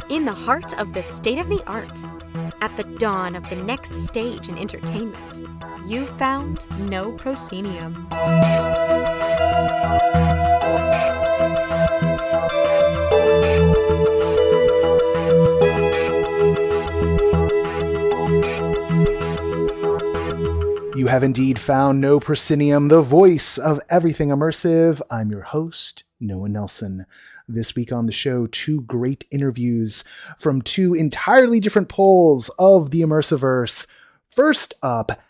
In the heart of the state-of-the-art, at the dawn of the next stage in entertainment, you found No Proscenium. You have indeed found No Proscenium, the voice of everything immersive. I'm your host, Noah Nelson. This week on the show, two great interviews from two entirely different poles of the Immersiverse. First up,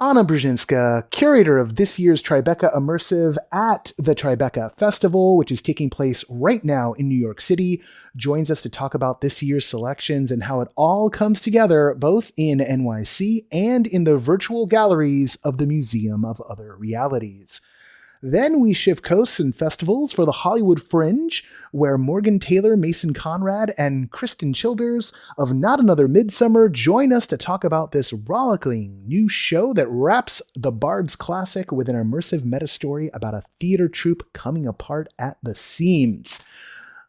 Ana Brzezinska, curator of this year's Tribeca Immersive at the Tribeca Festival, which is taking place right now in New York City, joins us to talk about this year's selections and how it all comes together both in NYC and in the virtual galleries of the Museum of Other Realities. Then we shift coasts and festivals for the Hollywood Fringe, where Morgan Taylor, Mason Conrad, and Kristen Childers of Not Another Midsummer join us to talk about this rollicking new show that wraps the Bard's Classic with an immersive metastory about a theater troupe coming apart at the seams.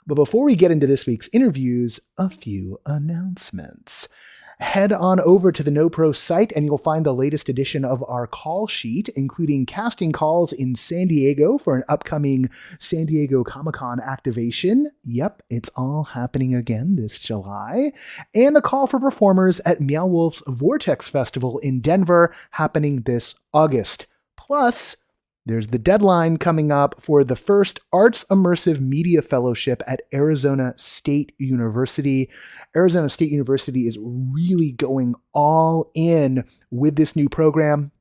But before we get into this week's interviews, a few announcements. Head on over to the NoPro site and you'll find the latest edition of our call sheet, including casting calls in San Diego for an upcoming San Diego Comic-Con activation. Yep, it's all happening again this July. And a call for performers at Meow Wolf's Vortex Festival in Denver happening this August. Plus, there's the deadline coming up for the first Arts Immersive Media Fellowship at Arizona State University. Arizona State University is really going all in with this new program.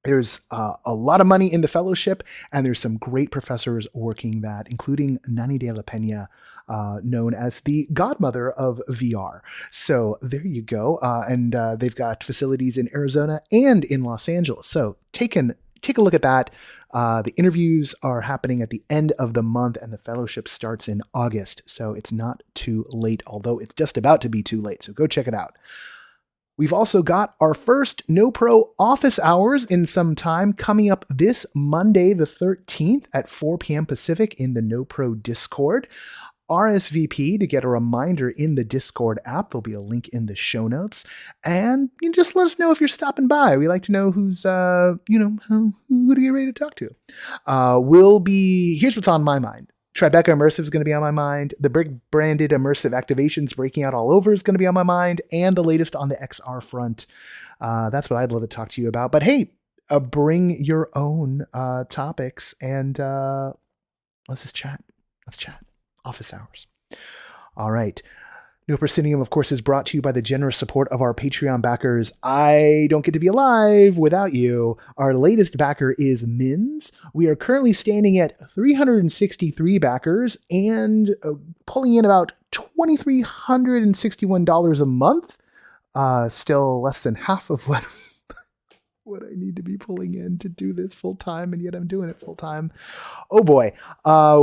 There's a lot of money in the fellowship, and there's some great professors working that, including Nani de la Pena, known as the godmother of VR. So there you go. And they've got facilities in Arizona and in Los Angeles. So take a look at that. The interviews are happening at the end of the month and the fellowship starts in August. So it's not too late, although it's just about to be too late. So go check it out. We've also got our first NoPro office hours in some time coming up this Monday, the 13th at 4 p.m. Pacific in the NoPro Discord. RSVP to get a reminder in the Discord app. There'll be a link in the show notes. And you just let us know if you're stopping by. We like to know who's, who to get ready to talk to. Here's what's on my mind. Tribeca Immersive is going to be on my mind. The big branded immersive activations breaking out all over is going to be on my mind. And the latest on the XR front. That's what I'd love to talk to you about. But hey, bring your own topics and let's just chat. Let's chat. Office hours. All right. No Proscenium, of course, is brought to you by the generous support of our Patreon backers. I don't get to be alive without you. Our latest backer is Mins. We are currently standing at 363 backers and pulling in about $2,361 a month. Still less than half of what I need to be pulling in to do this full time, and yet I'm doing it full time. Oh boy.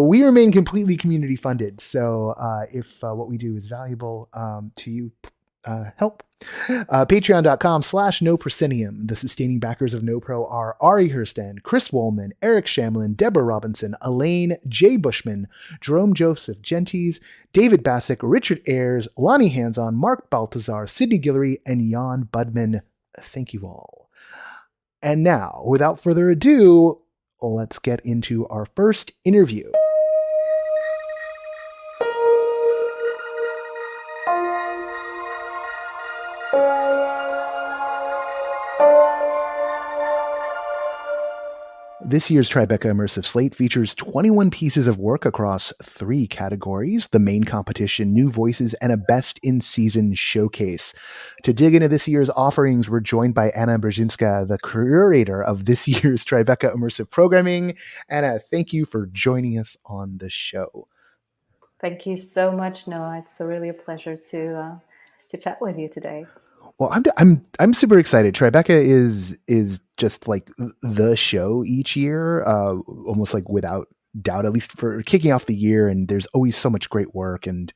We remain completely community funded. So if what we do is valuable to you, help. Patreon.com/No Proscenium. The sustaining backers of NoPro are Ari Hurston, Chris Woolman, Eric Shamlin, Deborah Robinson, Elaine, Jay Bushman, Jerome Joseph Genties, David Bassick, Richard Ayers, Lonnie Hands-On, Mark Baltazar, Sidney Guillory, and Jan Budman. Thank you all. And now, without further ado, let's get into our first interview. This year's Tribeca Immersive slate features 21 pieces of work across 3 categories: the main competition, new voices, and a best-in-season showcase. To dig into this year's offerings, we're joined by Ana Brzezinska, the curator of this year's Tribeca Immersive programming. Ana, thank you for joining us on the show. Thank you so much, Noah. It's really a pleasure to chat with you today. Well, I'm super excited. Tribeca is just like the show each year, almost like without doubt, at least for kicking off the year. And there's always so much great work. And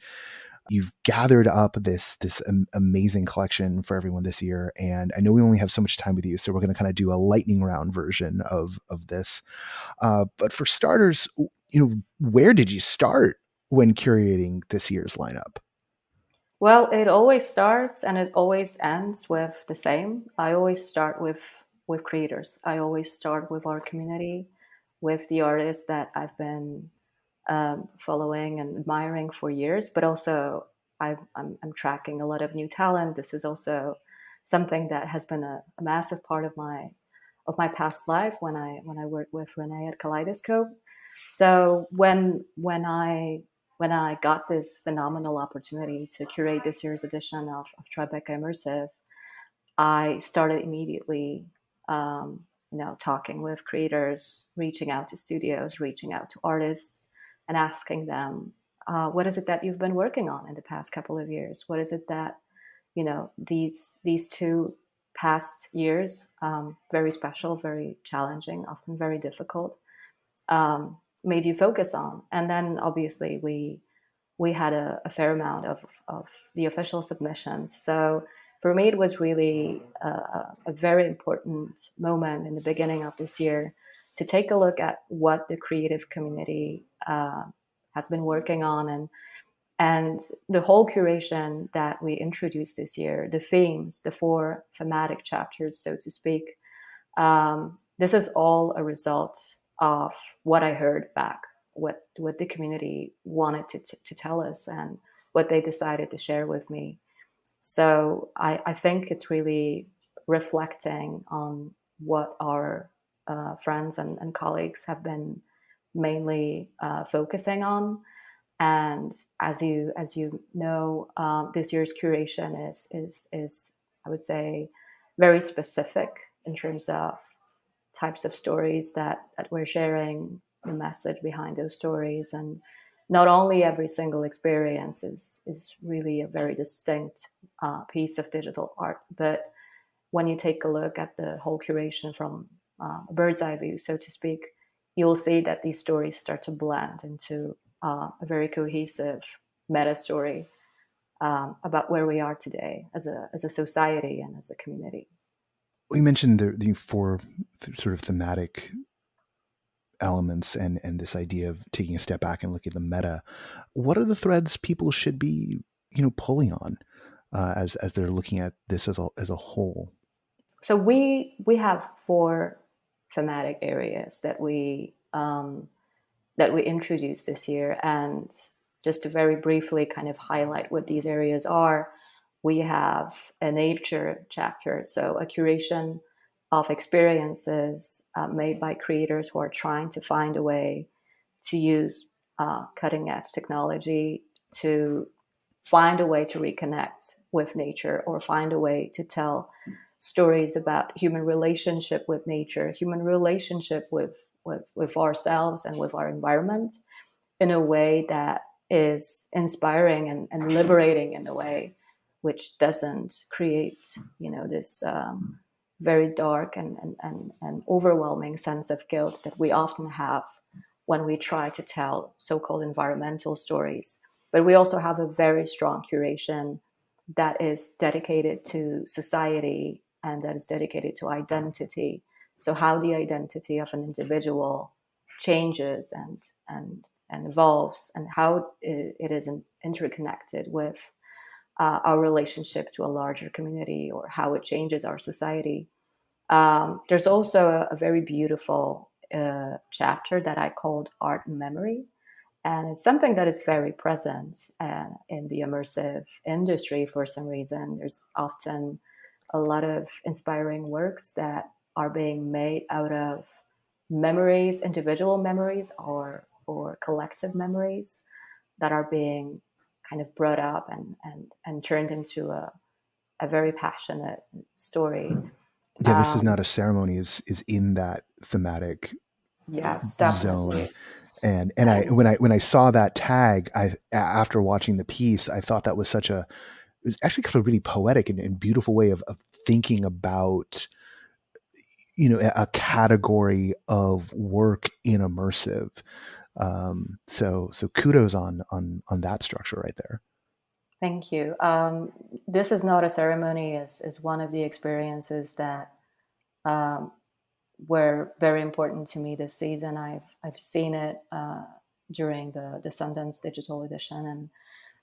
You've gathered up this amazing collection for everyone this year, and I know we only have so much time with you, so we're going to kind of do a lightning round version of this. But for starters, where did you start when curating this year's lineup? Well, it always starts and it always ends with the same. I always start with creators. I always start with our community, with the artists that I've been following and admiring for years. But also, I'm tracking a lot of new talent. This is also something that has been a massive part of my past life when I worked with Renee at Kaleidoscope. So when I got this phenomenal opportunity to curate this year's edition of Tribeca Immersive, I started immediately, talking with creators, reaching out to studios, reaching out to artists, and asking them, what is it that you've been working on in the past couple of years? What is it that, these two past years, very special, very challenging, often very difficult, made you focus on? And then obviously we had a fair amount of the official submissions. So for me, it was really a very important moment in the beginning of this year to take a look at what the creative community has been working on, and the whole curation that we introduced this year, the themes, the 4 thematic chapters, so to speak. This is all a result of what I heard back, what the community wanted to tell us, and what they decided to share with me. So I think it's really reflecting on what our friends and colleagues have been mainly focusing on. And as you know, this year's curation is I would say very specific in terms of types of stories that we're sharing, the message behind those stories. And not only every single experience is really a very distinct piece of digital art, but when you take a look at the whole curation from a bird's eye view, so to speak, you'll see that these stories start to blend into a very cohesive metastory about where we are today as a society and as a community. We mentioned the 4 sort of thematic elements and this idea of taking a step back and looking at the meta. What are the threads people should be pulling on as they're looking at this as a whole? So we have 4 thematic areas that we introduced this year, and just to very briefly kind of highlight what these areas are, we have a nature chapter, so a curation of experiences made by creators who are trying to find a way to use cutting edge technology to find a way to reconnect with nature, or find a way to tell stories about human relationship with nature, human relationship with ourselves and with our environment in a way that is inspiring and liberating, in a way which doesn't create, this very dark and overwhelming sense of guilt that we often have when we try to tell so-called environmental stories. But we also have a very strong curation that is dedicated to society and that is dedicated to identity. So how the identity of an individual changes and evolves, and how it is interconnected with our relationship to a larger community, or how it changes our society. There's also a very beautiful chapter that I called Art and Memory. And it's something that is very present in the immersive industry for some reason. There's often a lot of inspiring works that are being made out of memories, individual memories, or collective memories that are being kind of brought up and turned into a very passionate story. Yeah, This Is Not a Ceremony is in that thematic Yes, zone. definitely. And when I saw that tag, after watching the piece, I thought that was it was actually kind of a really poetic and beautiful way of thinking about a category of work in immersive. So kudos on that structure right there. Thank you. This is not a ceremony is one of the experiences that um, were very important to me this season. I've seen it during the Sundance Digital Edition,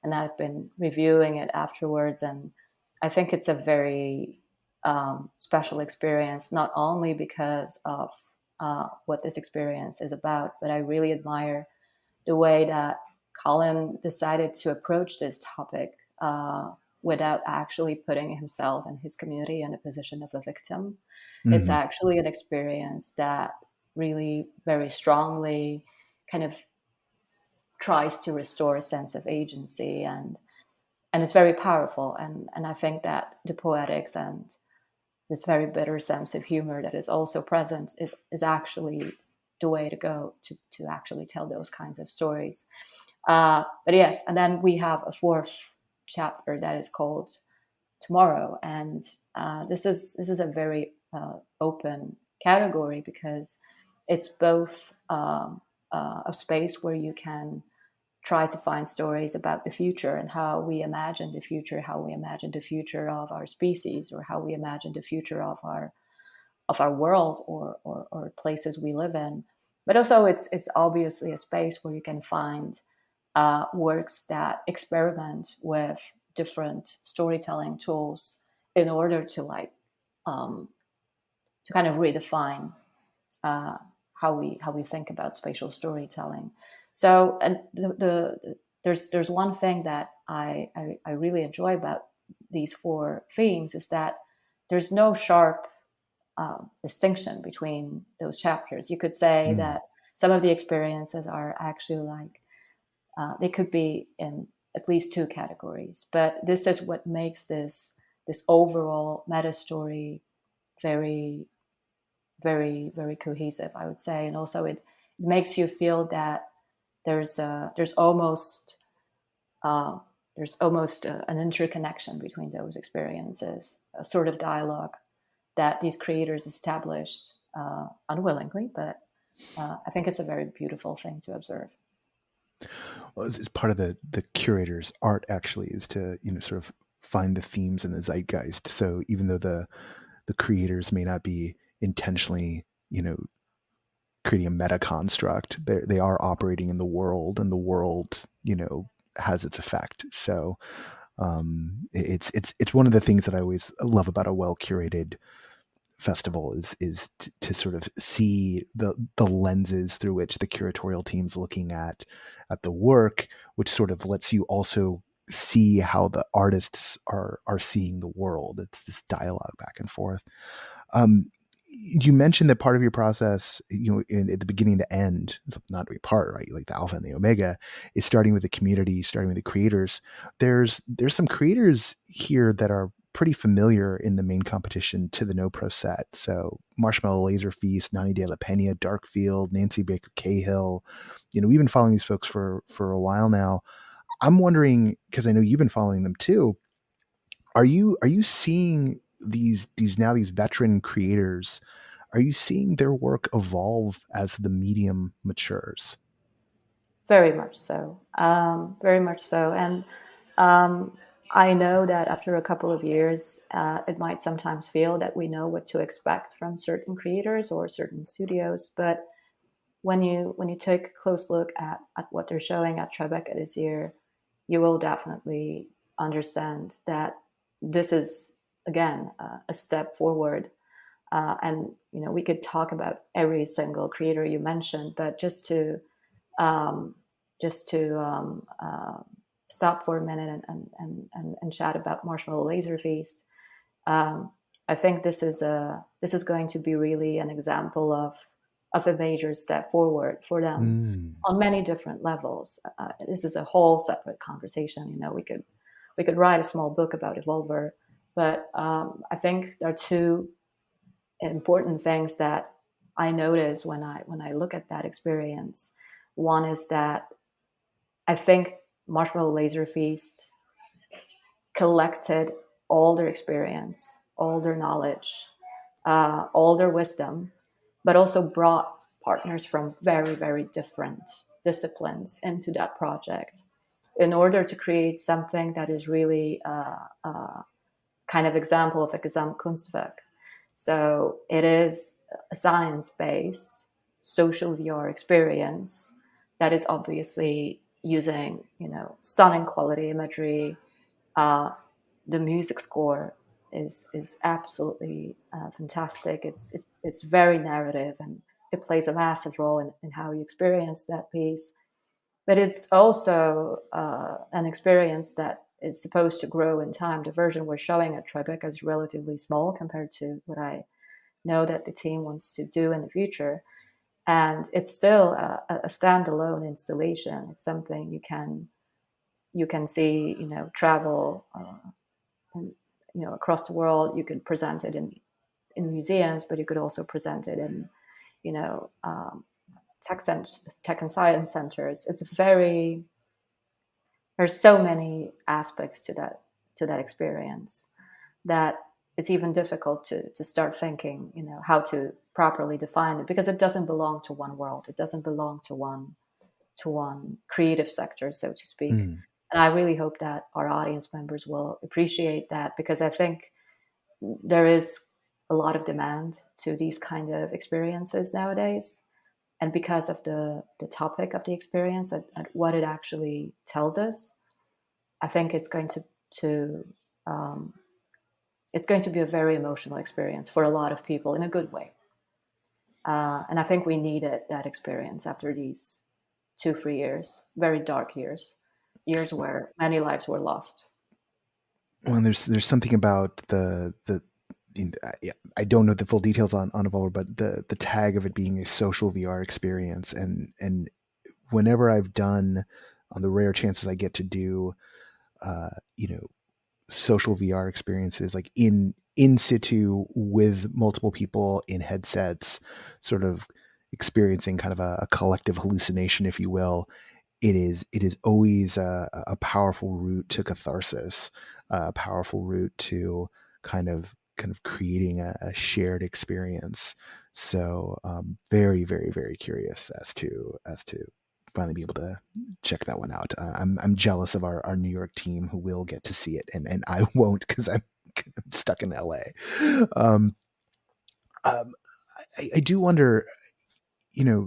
and I've been reviewing it afterwards. And I think it's a very special experience, not only because of what this experience is about, but I really admire the way that Colin decided to approach this topic without actually putting himself and his community in a position of a victim. It's Hmm. actually an experience that really very strongly kind of tries to restore a sense of agency, and it's very powerful. And I think that the poetics and this very bitter sense of humor that is also present is actually the way to go to actually tell those kinds of stories. But yes, and then we have a fourth chapter that is called Tomorrow, and this is a very open category because it's both a space where you can try to find stories about the future and how we imagine the future, how we imagine the future of our species, or how we imagine the future of our world, or places we live in. But also, it's obviously a space where you can find works that experiment with different storytelling tools in order to um, to kind of redefine uh, how we think about spatial storytelling. So, and there's one thing that I really enjoy about these four themes is that there's no sharp distinction between those chapters. You could say Mm. that some of the experiences are actually like they could be in at least two categories, but this is what makes this overall meta story very, very, very cohesive, I would say. And also it makes you feel that there's almost uh, an interconnection between those experiences, a sort of dialogue that these creators established unwillingly, but I think it's a very beautiful thing to observe. Well, it's part of the curator's art actually is to sort of find the themes in the zeitgeist. So even though the creators may not be intentionally creating a meta construct, they are operating in the world, and the world has its effect. So it's one of the things that I always love about a well curated festival is to sort of see the lenses through which the curatorial team's looking at the work, which sort of lets you also see how the artists are seeing the world. It's this dialogue back and forth. Um, you mentioned that part of your process, at the beginning to end, not every part, right? Like the alpha and the omega is starting with the community, starting with the creators. There's some creators here that are pretty familiar in the main competition to the No Pro set. So Marshmallow Laser Feast, Nani De La Pena, Darkfield, Nancy Baker Cahill. We've been following these folks for a while now. I'm wondering, because I know you've been following them too. Are you seeing these veteran creators? Are you seeing their work evolve as the medium matures? Very much so. Very much so. And um, I know that after a couple of years, it might sometimes feel that we know what to expect from certain creators or certain studios. But when you take a close look at what they're showing at Tribeca this year, you will definitely understand that this is again a step forward. And we could talk about every single creator you mentioned, but um, just to stop for a minute and chat about Marshmallow Laser Feast. Um, I think this is going to be really an example of a major step forward for them Mm. on many different levels. This is a whole separate conversation. We could write a small book about Evolver, but I think there are two important things that I notice when I look at that experience. One is that I think Marshmallow Laser Feast collected all their experience, all their knowledge, all their wisdom, but also brought partners from very, very different disciplines into that project. in order to create something that is really a kind of example of a Gesamtkunstwerk. So it is a science-based social VR experience that is obviously using, stunning quality imagery. The music score is absolutely fantastic. It's very narrative, and it plays a massive role in how you experience that piece. But it's also an experience that is supposed to grow in time. The version we're showing at Tribeca is relatively small compared to what I know that the team wants to do in the future. And it's still a standalone installation. It's something you can see, travel, and, across the world. You could present it in museums, but you could also present it in, you know, um, tech and science centers. There's so many aspects to that experience that it's even difficult to start thinking, how to properly define it, because it doesn't belong to one world. It doesn't belong to one creative sector, so to speak. Mm. And I really hope that our audience members will appreciate that, because I think there is a lot of demand to these kind of experiences nowadays. And because of the topic of the experience and what it actually tells us, I think to um, it's going to be a very emotional experience for a lot of people in a good way. And I think we needed that experience after these 2-3 years, very dark years where many lives were lost. Well, there's something about I don't know the full details on Evolver, but the tag of it being a social VR experience, and whenever I've done, on the rare chances I get to do, uh, you know, social VR experiences like in situ with multiple people in headsets, sort of experiencing kind of a collective hallucination, if you will. It is always a powerful route to catharsis, a powerful route to kind of creating a shared experience. So very, very, very curious as to finally be able to check that one out. I'm jealous of our New York team who will get to see it, and I won't because I'm stuck in LA. Um, um, I do wonder, you know,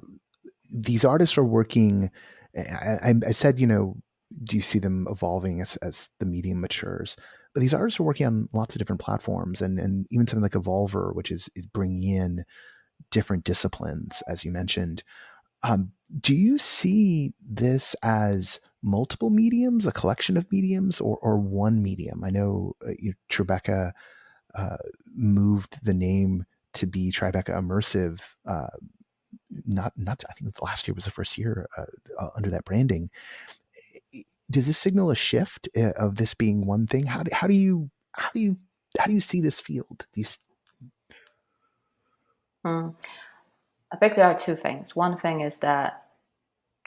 these artists are working. I said, do you see them evolving as the medium matures? But these artists are working on lots of different platforms, and even something like Evolver, which is bringing in different disciplines, as you mentioned. Do you see this as multiple mediums, a collection of mediums, or one medium? I know Tribeca moved the name to be Tribeca Immersive. Not I think last year was the first year under that branding. Does this signal a shift of this being one thing? How do you see this field? Hmm. I think there are two things. One thing is that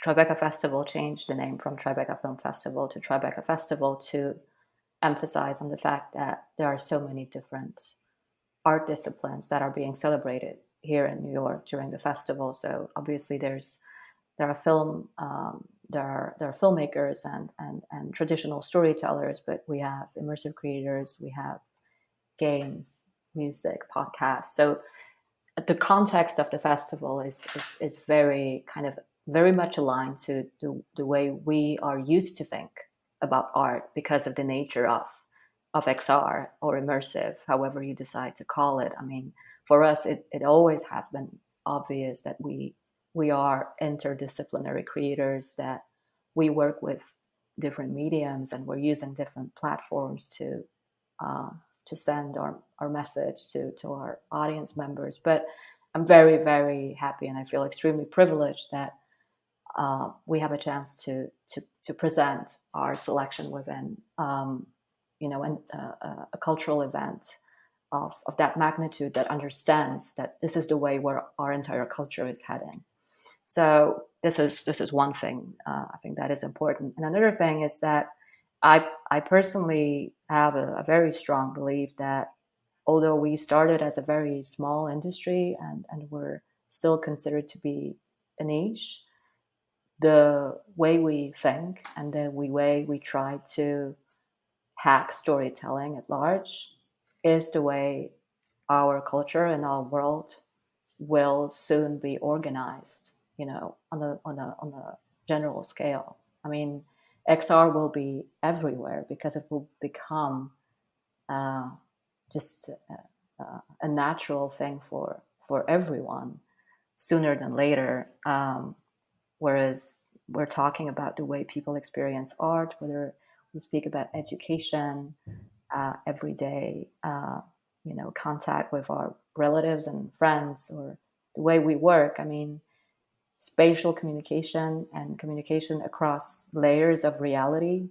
Tribeca Festival changed the name from Tribeca Film Festival to Tribeca Festival to emphasize on the fact that there are so many different art disciplines that are being celebrated here in New York during the festival. So obviously there are filmmakers and traditional storytellers, but we have immersive creators, we have games, music, podcasts. So the context of the festival is very kind of very much aligned to the way we are used to think about art because of the nature of XR or immersive, however you decide to call it. I mean, for us, it always has been obvious that we are interdisciplinary creators, that we work with different mediums and we're using different platforms to send our message to our audience members. But I'm very, very happy and I feel extremely privileged that we have a chance to present our selection within a cultural event of that magnitude that understands that this is the way where our entire culture is heading. So this is one thing I think that is important. And another thing is that I personally have a very strong belief that although we started as a very small industry and we're still considered to be a niche, the way we think and the way we try to hack storytelling at large is the way our culture and our world will soon be organized, on a general scale. I mean, XR will be everywhere because it will become just a natural thing for everyone sooner than later. Whereas we're talking about the way people experience art, whether we speak about education, everyday, contact with our relatives and friends, or the way we work. I mean, spatial communication and communication across layers of reality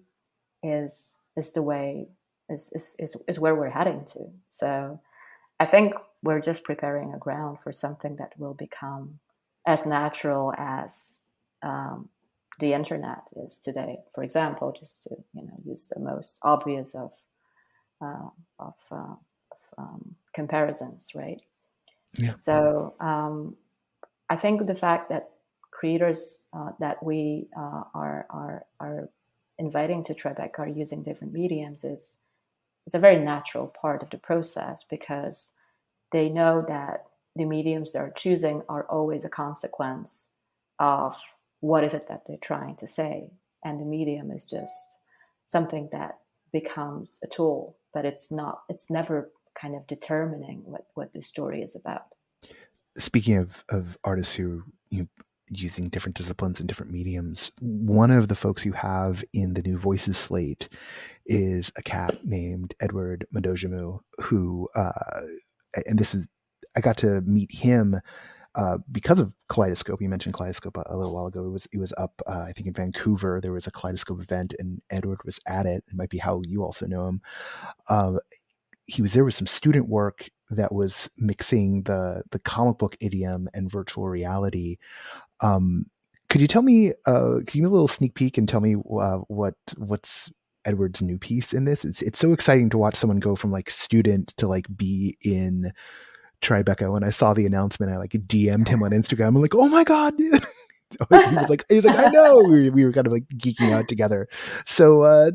is the way is where we're heading to. So I think we're just preparing a ground for something that will become as natural as the internet is today. For example, just to use the most obvious of comparisons, right? Yeah. So I think the fact that creators that we are inviting to Tribeca are using different mediums is a very natural part of the process, because they know that the mediums they're choosing are always a consequence of what is it that they're trying to say. And the medium is just something that becomes a tool, but it's never kind of determining what the story is about. Speaking of artists who using different disciplines and different mediums, one of the folks you have in the new Voices slate is a cat named Edward Madojamu, who and this is I got to meet him because of Kaleidoscope. You mentioned Kaleidoscope a little while ago. It was up, I think, in Vancouver. There was a Kaleidoscope event, and Edward was at it. It might be how you also know him. He was there with some student work that was mixing the comic book idiom and virtual reality. Could you tell me? Can you give me a little sneak peek and tell me what's Edward's new piece in this? It's so exciting to watch someone go from like student to like be in Tribeca. When I saw the announcement, I like DM'd him on Instagram. I'm like, oh my god, dude. he was like, I know. We were kind of like geeking out together. So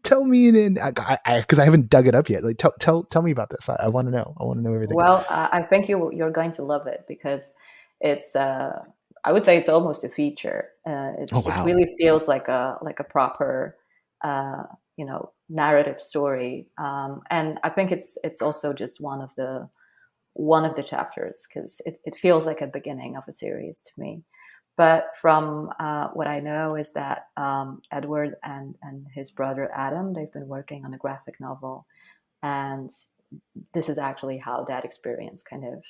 tell me, because I haven't dug it up yet. Like, tell me about this. I want to know. I want to know everything. Well, I think you're going to love it, because it's I would say it's almost a feature. It really feels like a proper narrative story, and I think it's also just one of the chapters, because it feels like a beginning of a series to me. But from what I know is that Edward and his brother Adam, they've been working on a graphic novel, and this is actually how that experience kind of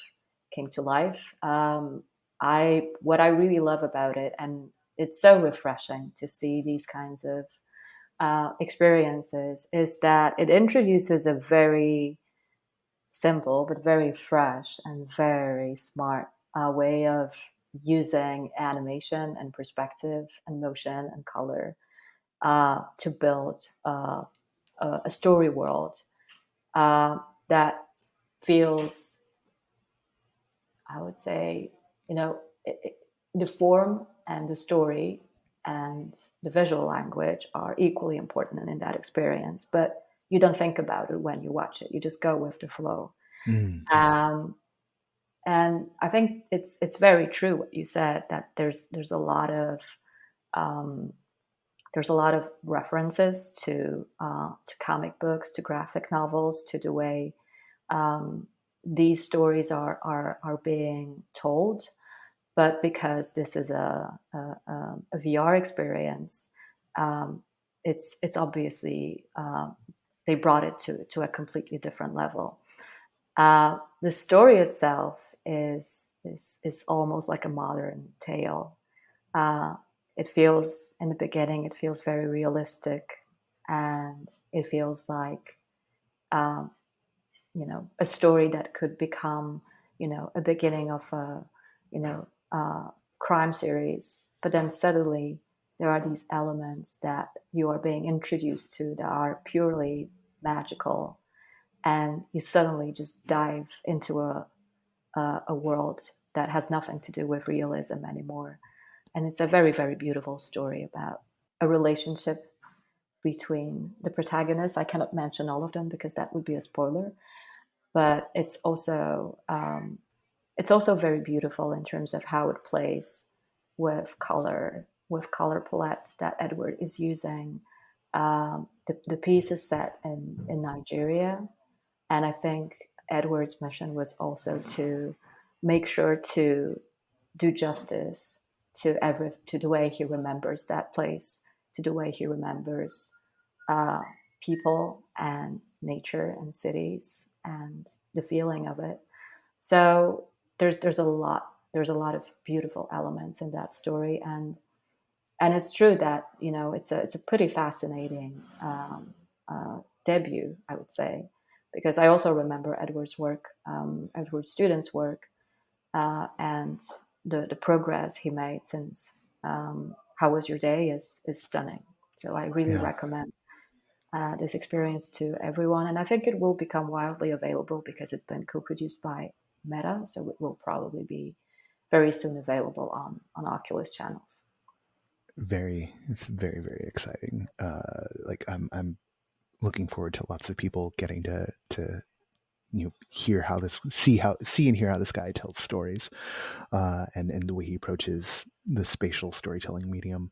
came to life. What I really love about it, and it's so refreshing to see these kinds of experiences, is that it introduces a very simple but very fresh and very smart way of using animation and perspective and motion and color to build a story world that feels, I would say, the form and the story and the visual language are equally important in that experience, but you don't think about it when you watch it. You just go with the flow. And I think it's very true what you said, that there's a lot of references to comic books, to graphic novels, to the way these stories are being told. But because this is a VR experience, it's obviously they brought it to a completely different level. The story itself is almost like a modern tale. It feels, in the beginning, it feels very realistic, and it feels like a story that could become a beginning of a crime series. But then suddenly there are these elements that you are being introduced to that are purely magical, and you suddenly just dive into a world that has nothing to do with realism anymore. it's a very, very beautiful story about a relationship between the protagonists. I cannot mention all of them because that would be a spoiler, but it's also very beautiful in terms of how it plays with color palette that Edward is using. The piece is set in Nigeria, and I think Edward's mission was also to make sure to do justice to the way he remembers that place, to the way he remembers uh, people and nature and cities and the feeling of it. So there's a lot of beautiful elements in that story, and it's true that it's a pretty fascinating debut, I would say, because I also remember Edward's work, Edward's students' work, and the progress he made since How Was Your Day is stunning. So I really Yeah. recommend this experience to everyone, and I think it will become widely available because it's been co-produced by Meta, so it will probably be very soon available on Oculus channels. It's very, very exciting. Like I'm looking forward to lots of people getting to hear how this see and hear how this guy tells stories, and the way he approaches the spatial storytelling medium.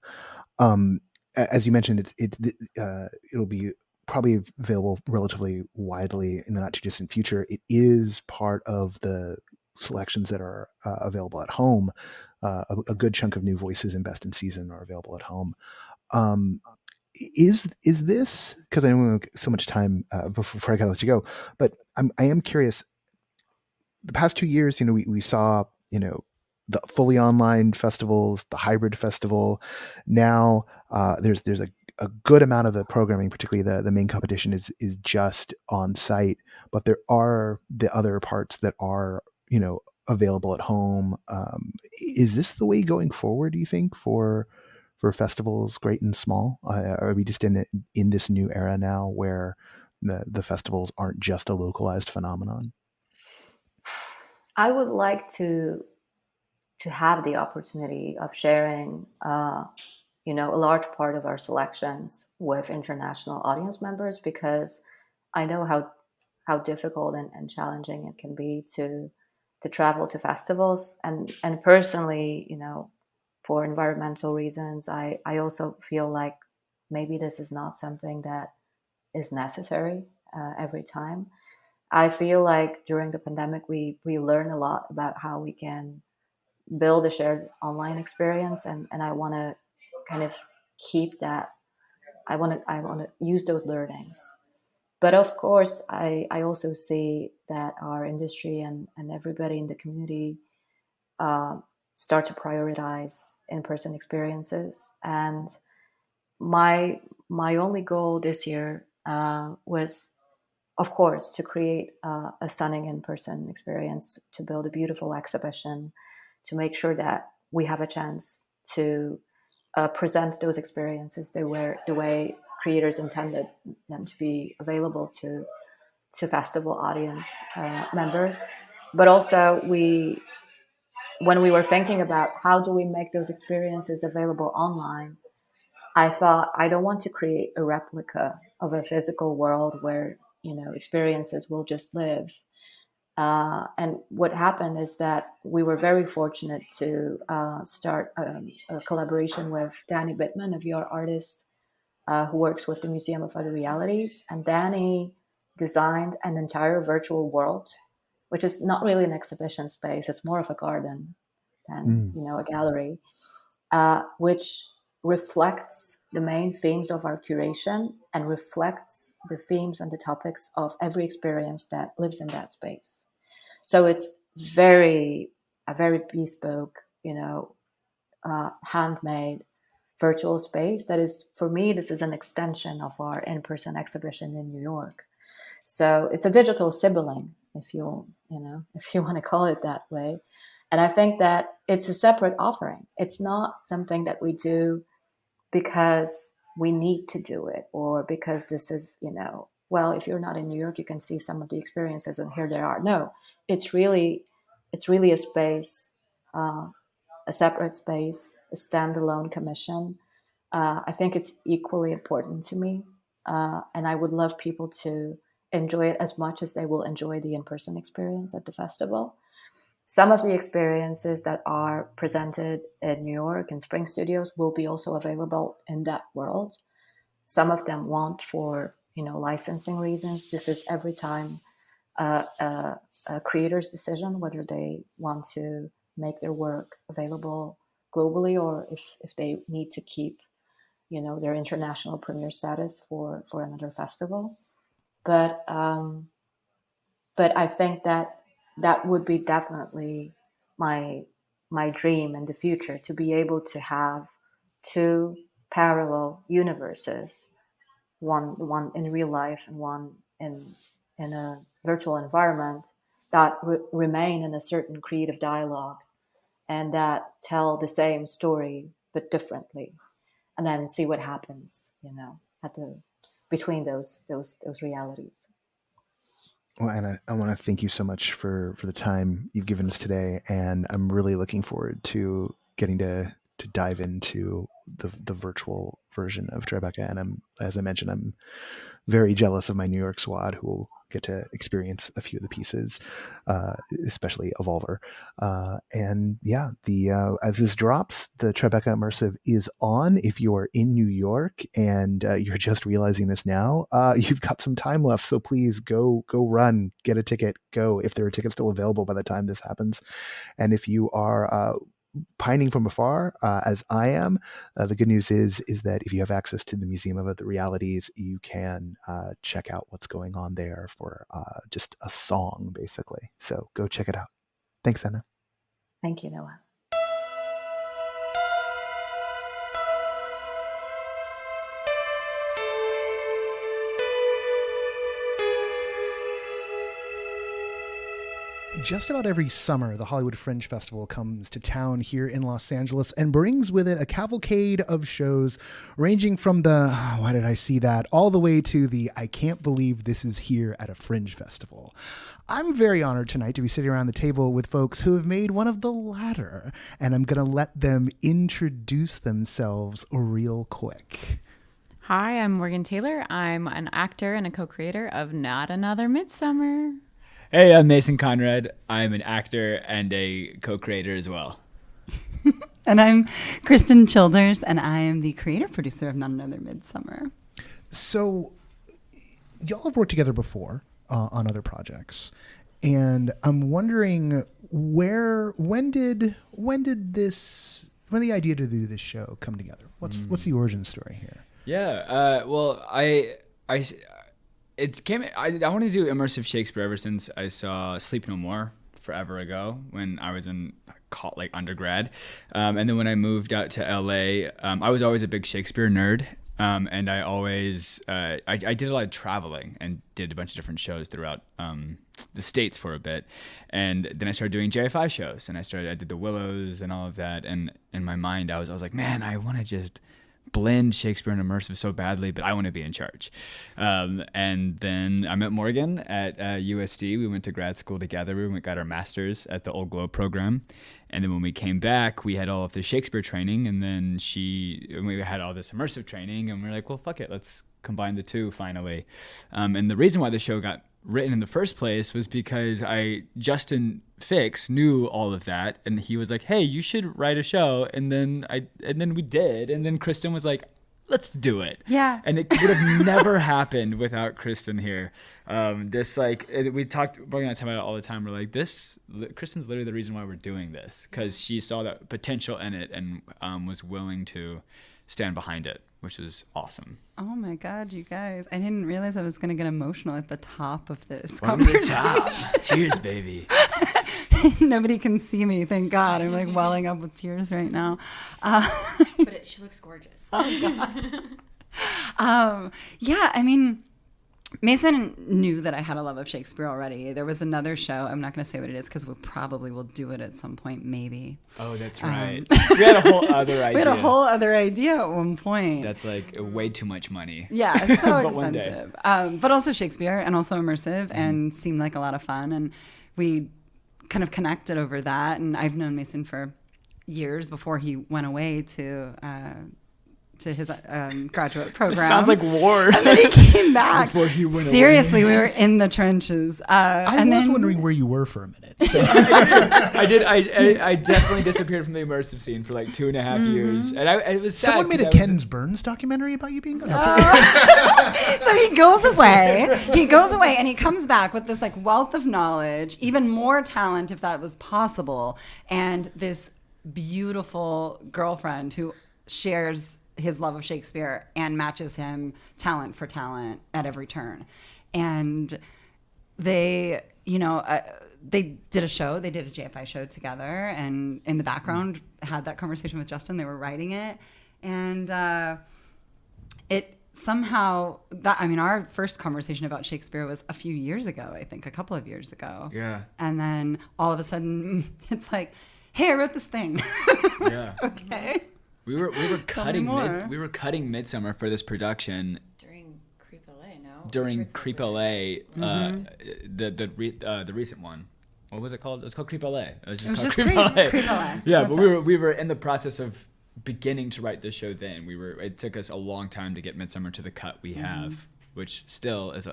As you mentioned, it'll be probably available relatively widely in the not too distant future. It is part of the selections that are available at home. A good chunk of new voices in Best in Season are available at home. Um, is this, because I don't have so much time before I gotta let you go, but I am curious. The past 2 years, we saw, the fully online festivals, the hybrid festival. Now there's a good amount of the programming, particularly the main competition, is just on site, but there are the other parts that are, available at home. Is this the way going forward, do you think, for festivals, great and small? Are we just in this new era now where the festivals aren't just a localized phenomenon? I would like to have the opportunity of sharing, a large part of our selections with international audience members, because I know how difficult and challenging it can be to travel to festivals, and personally, for environmental reasons, I also feel like maybe this is not something that is necessary every time. I feel like during the pandemic, we learn a lot about how we can build a shared online experience, and I want to kind of keep that. I want to use those learnings. But of course, I also see that our industry and everybody in the community uh, start to prioritize in-person experiences. And my my only goal this year was, of course, to create a stunning in-person experience, to build a beautiful exhibition, to make sure that we have a chance to present those experiences the way creators intended them to be available to festival audience members. But also, when we were thinking about how do we make those experiences available online, I thought I don't want to create a replica of a physical world where experiences will just live. And what happened is that we were very fortunate to start a collaboration with Danny Bittman, a VR artist who works with the Museum of Other Realities. And Danny designed an entire virtual world, which is not really an exhibition space. It's more of a garden than Mm. a gallery, which reflects the main themes of our curation and reflects the themes and the topics of every experience that lives in that space. So it's a very bespoke, handmade virtual space that is, for me, this is an extension of our in-person exhibition in New York. So it's a digital sibling, if if you want to call it that way. And I think that it's a separate offering. It's not something that we do because we need to do it, or because this is, well, if you're not in New York, you can see some of the experiences and here they are. No, it's really a space uh, a separate space, a standalone commission. I think it's equally important to me. And I would love people to enjoy it as much as they will enjoy the in-person experience at the festival. Some of the experiences that are presented in New York and Spring Studios will be also available in that world. Some of them won't for, licensing reasons. This is every time a creator's decision whether they want to make their work available globally or if they need to keep, their international premiere status for another festival. But I think that would be definitely my dream in the future, to be able to have two parallel universes, one in real life and one in a virtual environment that remain in a certain creative dialogue and that tell the same story but differently, and then see what happens, between those realities. Well, Anna, I want to thank you so much for the time you've given us today, and I'm really looking forward to getting to dive into the virtual version of Tribeca. And as I mentioned, I'm very jealous of my New York squad who will get to experience a few of the pieces, especially Evolver. And yeah, as this drops, the Tribeca Immersive is on. If you are in New York and you're just realizing this now, you've got some time left. So please go run, get a ticket, go if there are tickets still available by the time this happens. And if you are pining from afar, as I am, the good news is that if you have access to the Museum of Other Realities, you can check out what's going on there for just a song, basically. So go check it out. Thanks, Anna. Thank you, Noah. Just about every summer, the Hollywood Fringe Festival comes to town here in Los Angeles and brings with it a cavalcade of shows ranging from the why did I see that all the way to the I can't believe this is here at a Fringe Festival. I'm very honored tonight to be sitting around the table with folks who have made one of the latter, and I'm going to let them introduce themselves real quick. Hi, I'm Morgan Taylor. I'm an actor and a co-creator of Not Another Midsummer. Hey, I'm Mason Conrad. I'm an actor and a co-creator as well. And I'm Kristen Childers, and I am the creator producer of Not Another Midsummer. So, y'all have worked together before on other projects, and I'm wondering when did the idea to do this show come together? What's the origin story here? Yeah. Well, I wanted to do immersive Shakespeare ever since I saw Sleep No More forever ago when I was in undergrad. And then when I moved out to LA, I was always a big Shakespeare nerd. And I always, I did a lot of traveling and did a bunch of different shows throughout the States for a bit. And then I started doing JFI shows, and I did the Willows and all of that. And in my mind, I was like, man, I want to just blend Shakespeare and immersive so badly, but I want to be in charge. And then I met Morgan at USD. We went to grad school together. We got our masters at the Old Globe program. And then when we came back, we had all of the Shakespeare training, and then we had all this immersive training, and we were like, well, fuck it, let's combine the two finally. And the reason why the show got written in the first place was because Justin Fix knew all of that, and he was like, hey, you should write a show. And then we did, and then Kristen was like, let's do it. Yeah. And it would have never happened without Kristen here. We talked, Morgan and I talk about it all the time. We're like, Kristen's literally the reason why we're doing this, because she saw that potential in it and was willing to stand behind it, which was awesome. Oh my God, you guys. I didn't realize I was going to get emotional at the top of this Welcome conversation. to the top. Tears, baby. Nobody can see me, thank God. I'm like welling up with tears right now. But she looks gorgeous. Oh God. Yeah, I mean, Mason knew that I had a love of Shakespeare already. There was another show. I'm not going to say what it is because we probably will do it at some point, maybe. Oh, that's right. We had a whole other idea. We had a whole other idea at one point. That's like way too much money. Yeah, so But expensive. But also Shakespeare and also immersive and seemed like a lot of fun. And we kind of connected over that. And I've known Mason for years before he went away to his graduate program. It sounds like war. And then he came back. Before he went Seriously, away. we were in the trenches. I was wondering where you were for a minute. So. I definitely disappeared from the immersive scene for like 2.5 years, and it was sad. Someone made a Ken Burns documentary about you being gone. So he goes away. He goes away, and he comes back with this like wealth of knowledge, even more talent if that was possible, and this beautiful girlfriend who shares his love of Shakespeare and matches him talent for talent at every turn. And they, they did a show. They did a JFI show together, and in the background had that conversation with Justin. They were writing it, and it somehow our first conversation about Shakespeare was a few years ago. I think a couple of years ago. Yeah. And then all of a sudden, it's like, hey, I wrote this thing. Yeah. Okay. We were cutting more. we were cutting Midsummer for this production During Creep LA, no? during Creep LA, the recent one. What was it called? It was called Creep LA. It was just Creep LA. Yeah, That's but we were in the process of beginning to write the show then. It took us a long time to get Midsummer to the cut we have, which still is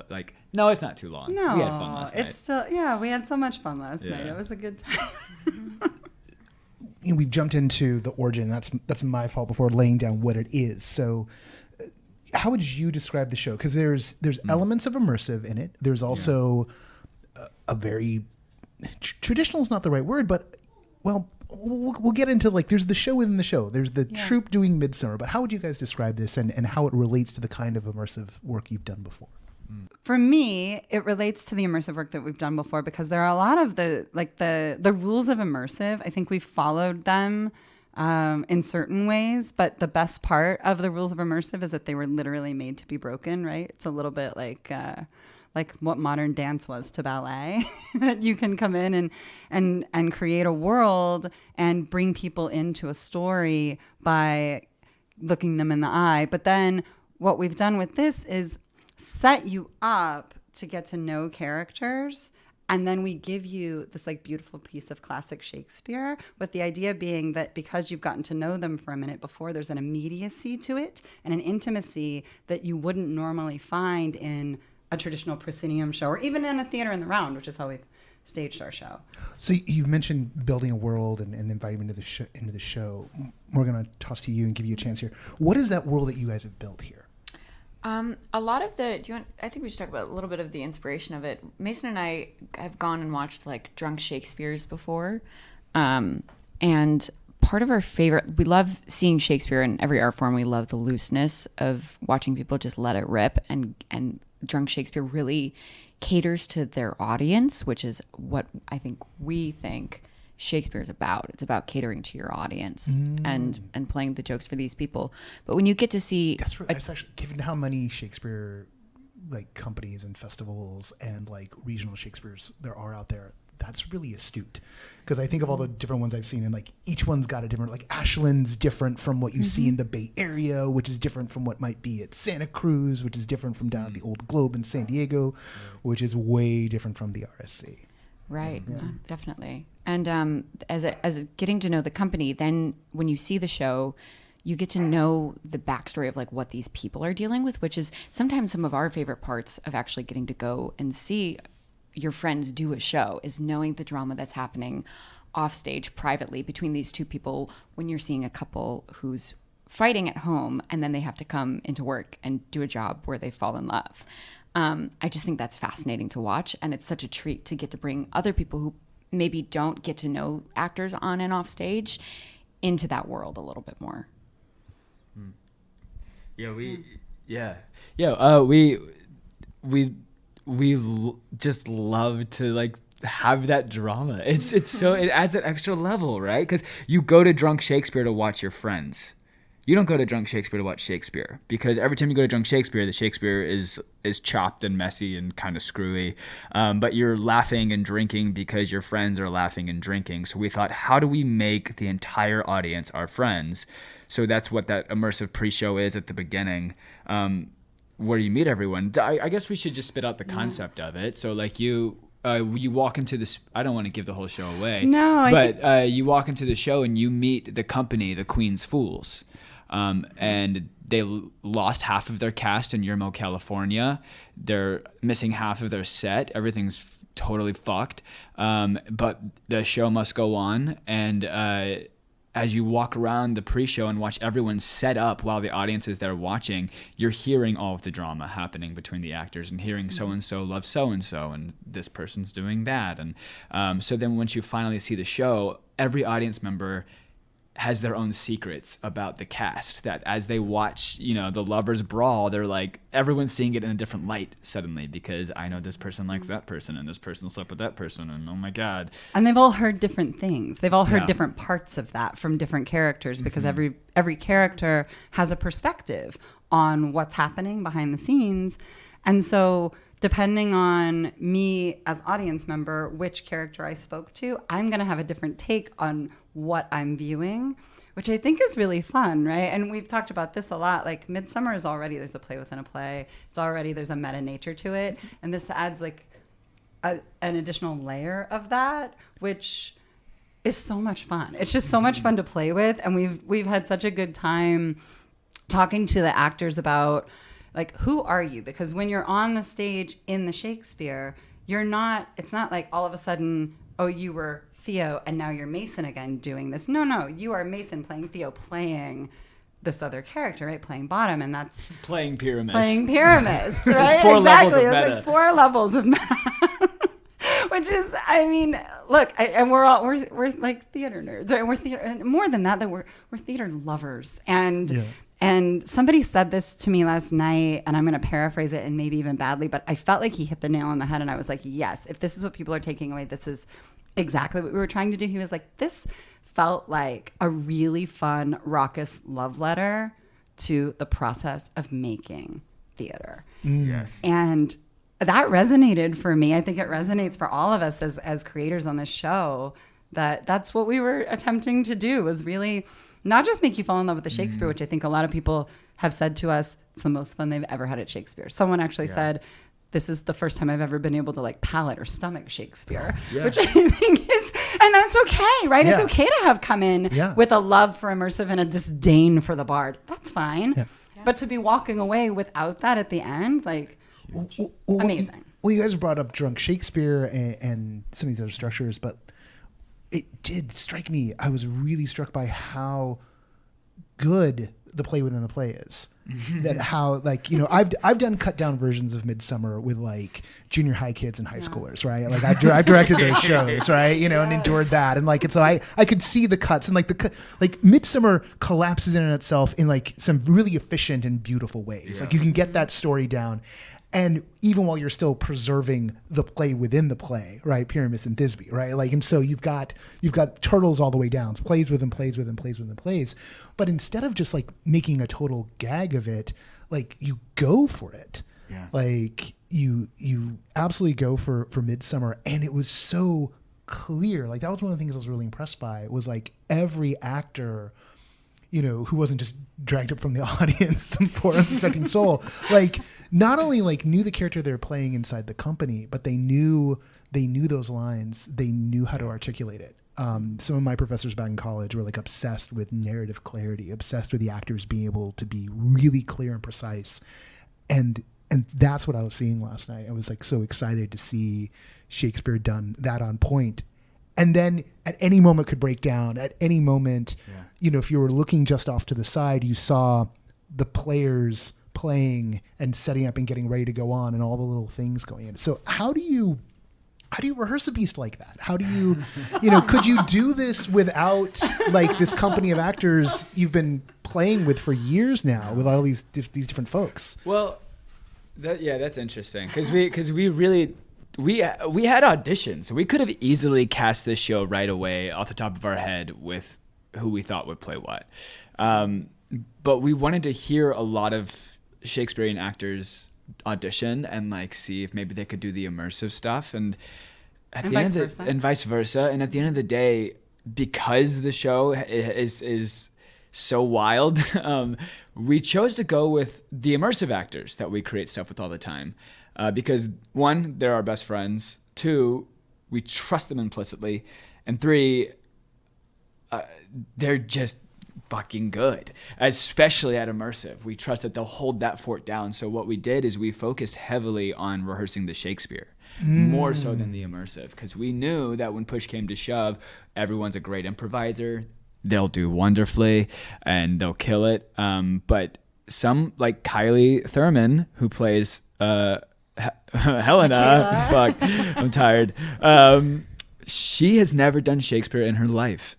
no, it's not too long. No, we had fun last night. it's still, we had so much fun last night. It was a good time. We've jumped into the origin. That's my fault before laying down what it is. So how would you describe the show? Because there's elements of immersive in it. There's also a very traditional is not the right word, but we'll get into there's the show within the show. There's the troupe doing Midsummer. But how would you guys describe this and how it relates to the kind of immersive work you've done before? For me, it relates to the immersive work that we've done before because there are a lot of the rules of immersive. I think we've followed them in certain ways, but the best part of the rules of immersive is that they were literally made to be broken, right? It's a little bit like what modern dance was to ballet. That you can come in and create a world and bring people into a story by looking them in the eye. But then what we've done with this is set you up to get to know characters, and then we give you this beautiful piece of classic Shakespeare, with the idea being that because you've gotten to know them for a minute before, there's an immediacy to it and an intimacy that you wouldn't normally find in a traditional proscenium show or even in a theater in the round, which is how we've staged our show. So you've mentioned building a world and inviting them into the show. We're going to toss to you and give you a chance here. What is that world that you guys have built here? A lot of I think we should talk about a little bit of the inspiration of it. Mason and I have gone and watched drunk Shakespeare's before. And part of our favorite, we love seeing Shakespeare in every art form. We love the looseness of watching people just let it rip, and drunk Shakespeare really caters to their audience, which is what I think we think Shakespeare is about. It's about catering to your audience and playing the jokes for these people. But when you get to see, that's actually, given how many Shakespeare companies and festivals and regional Shakespeares there are out there, that's really astute. Because I think of all the different ones I've seen, and each one's got a different, Ashland's different from what you see in the Bay Area, which is different from what might be at Santa Cruz, which is different from down at the Old Globe in San Diego, which is way different from the RSC. Right, definitely. And as getting to know the company, then when you see the show, you get to know the backstory of what these people are dealing with, which is sometimes some of our favorite parts of actually getting to go and see your friends do a show, is knowing the drama that's happening off stage privately between these two people when you're seeing a couple who's fighting at home and then they have to come into work and do a job where they fall in love. I just think that's fascinating to watch, and it's such a treat to get to bring other people who maybe don't get to know actors on and off stage into that world a little bit more. We just love to have that drama. It's so, it adds that extra level, right? Because you go to drunk Shakespeare to watch your friends. You don't go to drunk Shakespeare to watch Shakespeare, because every time you go to drunk Shakespeare, the Shakespeare is chopped and messy and kind of screwy. But you're laughing and drinking because your friends are laughing and drinking. So we thought, how do we make the entire audience our friends? So that's what that immersive pre-show is at the beginning, where you meet everyone. I guess we should just spit out the concept of it. So you walk into this. I don't want to give the whole show away. No, but you walk into the show and you meet the company, the Queen's Fools, and they lost half of their cast in Yermo, California. They're missing half of their set. Everything's totally fucked. But the show must go on, and as you walk around the pre-show and watch everyone set up while the audience is there watching, you're hearing all of the drama happening between the actors and hearing so-and-so loves so-and-so and this person's doing that. And so then once you finally see the show, every audience member has their own secrets about the cast, that as they watch, the lovers brawl, they're like, everyone's seeing it in a different light suddenly, because I know this person likes that person and this person slept with that person, and oh my God. And they've all heard different things. They've all heard different parts of that from different characters, because every character has a perspective on what's happening behind the scenes. And so depending on me as audience member, which character I spoke to, I'm going to have a different take on what I'm viewing, which I think is really fun, right? And we've talked about this a lot. Like Midsummer is already, there's a play within a play. There's a meta nature to it. And this adds like an additional layer of that, which is so much fun. It's just so much fun to play with. And we've had such a good time talking to the actors about, like, who are you? Because when you're on the stage in the Shakespeare, it's not like all of a sudden, oh, you were Theo and now you're Mason again doing this. No, you are Mason playing Theo, playing this other character, right? Playing Bottom, and that's playing Pyramus. Right? There's 4 levels of meta. Like 4 levels of meta. Which is, I mean, look, and we're like theater nerds, right? We're theater, and more than that, we're theater lovers. And somebody said this to me last night, and I'm going to paraphrase it and maybe even badly, but I felt like he hit the nail on the head, and I was like, yes, if this is what people are taking away, this is exactly what we were trying to do. He was like, this felt like a really fun, raucous love letter to the process of making theater. Yes. And that resonated for me. I think it resonates for all of us as creators on this show, that's what we were attempting to do, was really not just make you fall in love with the Shakespeare, which I think a lot of people have said to us, it's the most fun they've ever had at Shakespeare. Someone actually said, this is the first time I've ever been able to like palate or stomach Shakespeare, which I think is, and that's okay, right? It's okay to have come in with a love for immersive and a disdain for the bard. That's fine. Yeah. But to be walking away without that at the end, like, amazing. Well, you guys brought up Drunk Shakespeare and some of these other structures, but it did strike me. I was really struck by how good the play within the play is. That how, like, I've done cut down versions of Midsummer with like junior high kids and high schoolers, right? Like I've directed those shows, right? And endured that, and like, and so I could see the cuts, and like Midsummer collapses in itself in like some really efficient and beautiful ways. Like you can get that story down. And even while you're still preserving the play within the play, right? Pyramus and Thisbe, right? Like, and so you've got turtles all the way down, plays within plays within plays within plays. But instead of just like making a total gag of it, like you go for it. Yeah. Like you absolutely go for Midsummer. And it was so clear. Like that was one of the things I was really impressed by, was like every actor, who wasn't just dragged up from the audience, some poor unsuspecting soul, like not only like knew the character they were playing inside the company, but they knew those lines. They knew how to articulate it. Some of my professors back in college were like obsessed with narrative clarity, obsessed with the actors being able to be really clear and precise. And that's what I was seeing last night. I was like so excited to see Shakespeare done that on point. And then at any moment could break down. At any moment, if you were looking just off to the side, you saw the players playing and setting up and getting ready to go on, and all the little things going in. So how do you rehearse a piece like that? How do you, could you do this without like this company of actors you've been playing with for years now, with all these different folks? Well, that's interesting because we really. We had auditions. We could have easily cast this show right away off the top of our head with who we thought would play what. But we wanted to hear a lot of Shakespearean actors audition and like see if maybe they could do the immersive stuff and vice versa. And at the end of the day, because the show is so wild, we chose to go with the immersive actors that we create stuff with all the time. Because one, they're our best friends. 2, we trust them implicitly. And 3, they're just fucking good, especially at immersive. We trust that they'll hold that fort down. So what we did is we focused heavily on rehearsing the Shakespeare, more so than the immersive, because we knew that when push came to shove, everyone's a great improviser. They'll do wonderfully and they'll kill it. But some, like Kylie Thurman, who plays Helena, fuck, I'm tired. She has never done Shakespeare in her life.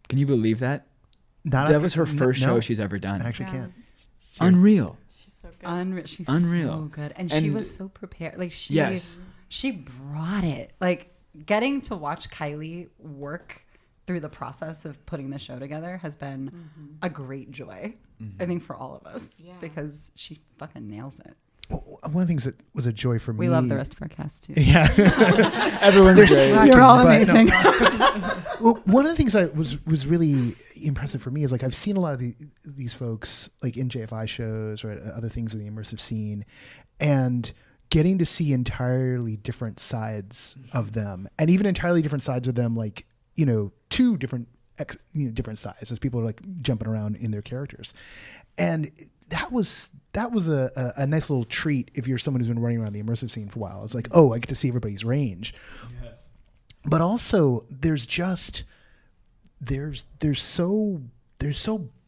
Can you believe that? That was her first show she's ever done. I actually can't. Unreal. She's so good. She's Unreal. so good. And she was so prepared. Like Yes. she brought it. Like getting to watch Kylie work through the process of putting the show together has been a great joy, I think, for all of us, because she fucking nails it. Well, one of the things that was a joy for me. We love the rest of our cast too. Yeah. Everyone's great. slacking, You're all but amazing. Well, one of the things that was really impressive for me is like I've seen a lot of these folks like in JFI shows or other things in the immersive scene, and getting to see entirely different sides of them, and even entirely different sides of them, like, you know, two different different sides as people are like jumping around in their characters. And that was a nice little treat if you're someone who's been running around the immersive scene for a while. It's like, oh, I get to see everybody's range. Yeah. But also there's so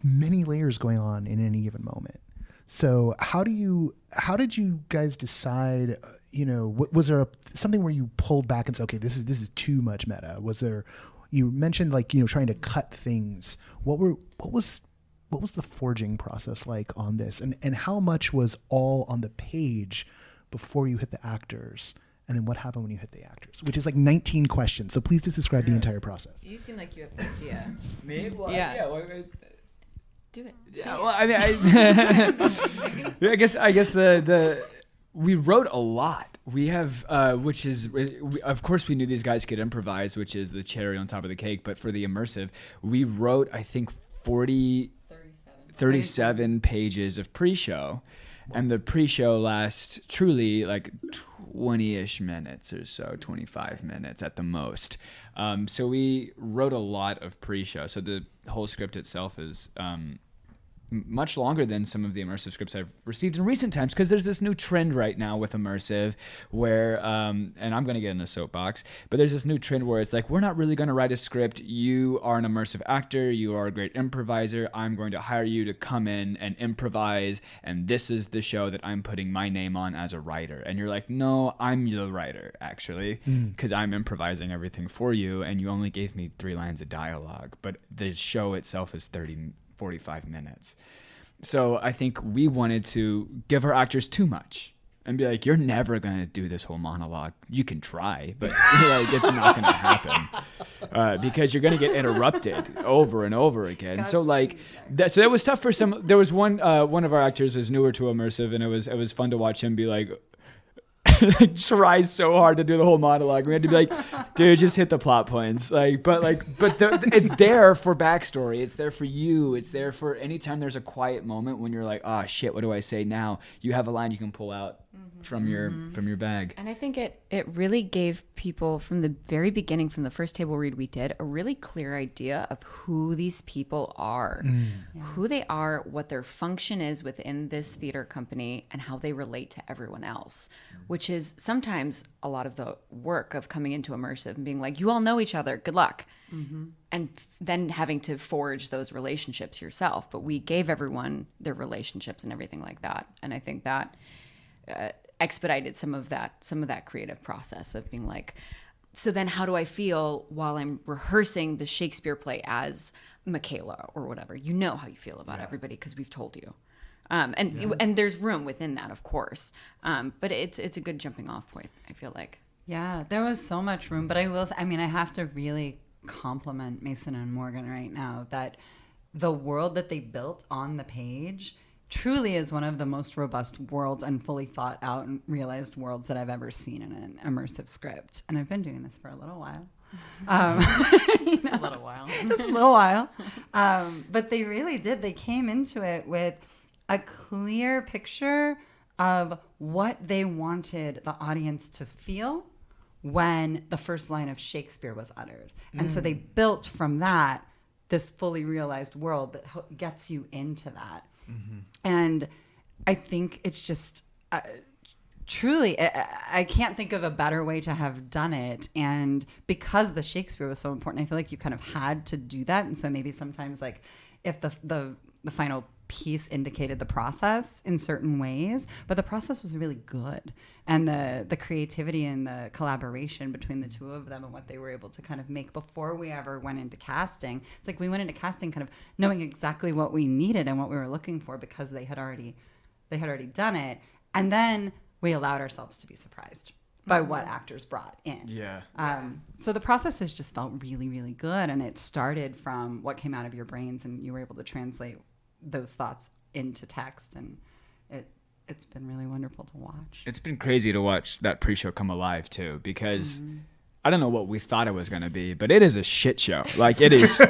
many layers going on in any given moment. So how did you guys decide, was there something where you pulled back and said, okay, this is too much meta? Was there, you mentioned like, trying to cut things. What was the forging process like on this? And how much was all on the page before you hit the actors? And then what happened when you hit the actors? Which is like 19 questions. So please just describe the entire process. You seem like you have an idea. Me? Well, Yeah. Do it. Yeah, well, I mean, I guess we wrote a lot. We have, of course we knew these guys could improvise, which is the cherry on top of the cake. But for the immersive, we wrote, I think, 37 pages of pre-show. And the pre-show lasts truly like 20-ish minutes or so, 25 minutes at the most. So we wrote a lot of pre-show. So the whole script itself is much longer than some of the immersive scripts I've received in recent times, because there's this new trend right now with immersive where, and I'm going to get in a soapbox, but there's this new trend where it's like, we're not really going to write a script. You are an immersive actor. You are a great improviser. I'm going to hire you to come in and improvise, and this is the show that I'm putting my name on as a writer. And you're like, no, I'm the writer, actually, because I'm improvising everything for you, and you only gave me 3 lines of dialogue, but the show itself is 45 minutes. So I think we wanted to give our actors too much and be like, you're never going to do this whole monologue. You can try, but like, it's not going to happen because you're going to get interrupted over and over again. So like, so it was tough for some. There was one of our actors is newer to immersive, and it was fun to watch him be like, tries so hard to do the whole monologue. We had to be like, dude, just hit the plot points. But it's there for backstory. It's there for you. It's there for anytime there's a quiet moment when you're like, oh shit, what do I say now? You have a line you can pull out from your bag. And I think it really gave people from the very beginning, from the first table read we did, a really clear idea of who these people are, who they are, what their function is within this theater company, and how they relate to everyone else, which is sometimes a lot of the work of coming into immersive and being like, you all know each other, good luck. And then having to forge those relationships yourself. But we gave everyone their relationships and everything like that. And I think that expedited some of that creative process of being like, so then how do I feel while I'm rehearsing the Shakespeare play as Michaela or whatever? You know how you feel about everybody because we've told you. And there's room within that, of course. But it's a good jumping off point, I feel like. Yeah, there was so much room. But I have to really compliment Mason and Morgan right now that the world that they built on the page truly is one of the most robust worlds and fully thought out and realized worlds that I've ever seen in an immersive script. And I've been doing this for a little while. Just a little while. Just a little while. But they really did. They came into it with a clear picture of what they wanted the audience to feel when the first line of Shakespeare was uttered. And so they built from that this fully realized world that gets you into that. And I think it's just truly, I can't think of a better way to have done it. And because the Shakespeare was so important, I feel like you kind of had to do that. And so maybe sometimes like if the final piece indicated the process in certain ways, but the process was really good. And the creativity and the collaboration between the two of them and what they were able to kind of make before we ever went into casting. It's like we went into casting kind of knowing exactly what we needed and what we were looking for because they had already done it. And then we allowed ourselves to be surprised by what actors brought in. Yeah. So the process has just felt really, really good. And it started from what came out of your brains and you were able to translate those thoughts into text. And it's been really wonderful to watch. It's been crazy to watch that pre-show come alive too, because I don't know what we thought it was going to be, but it is a shit show. Like it is,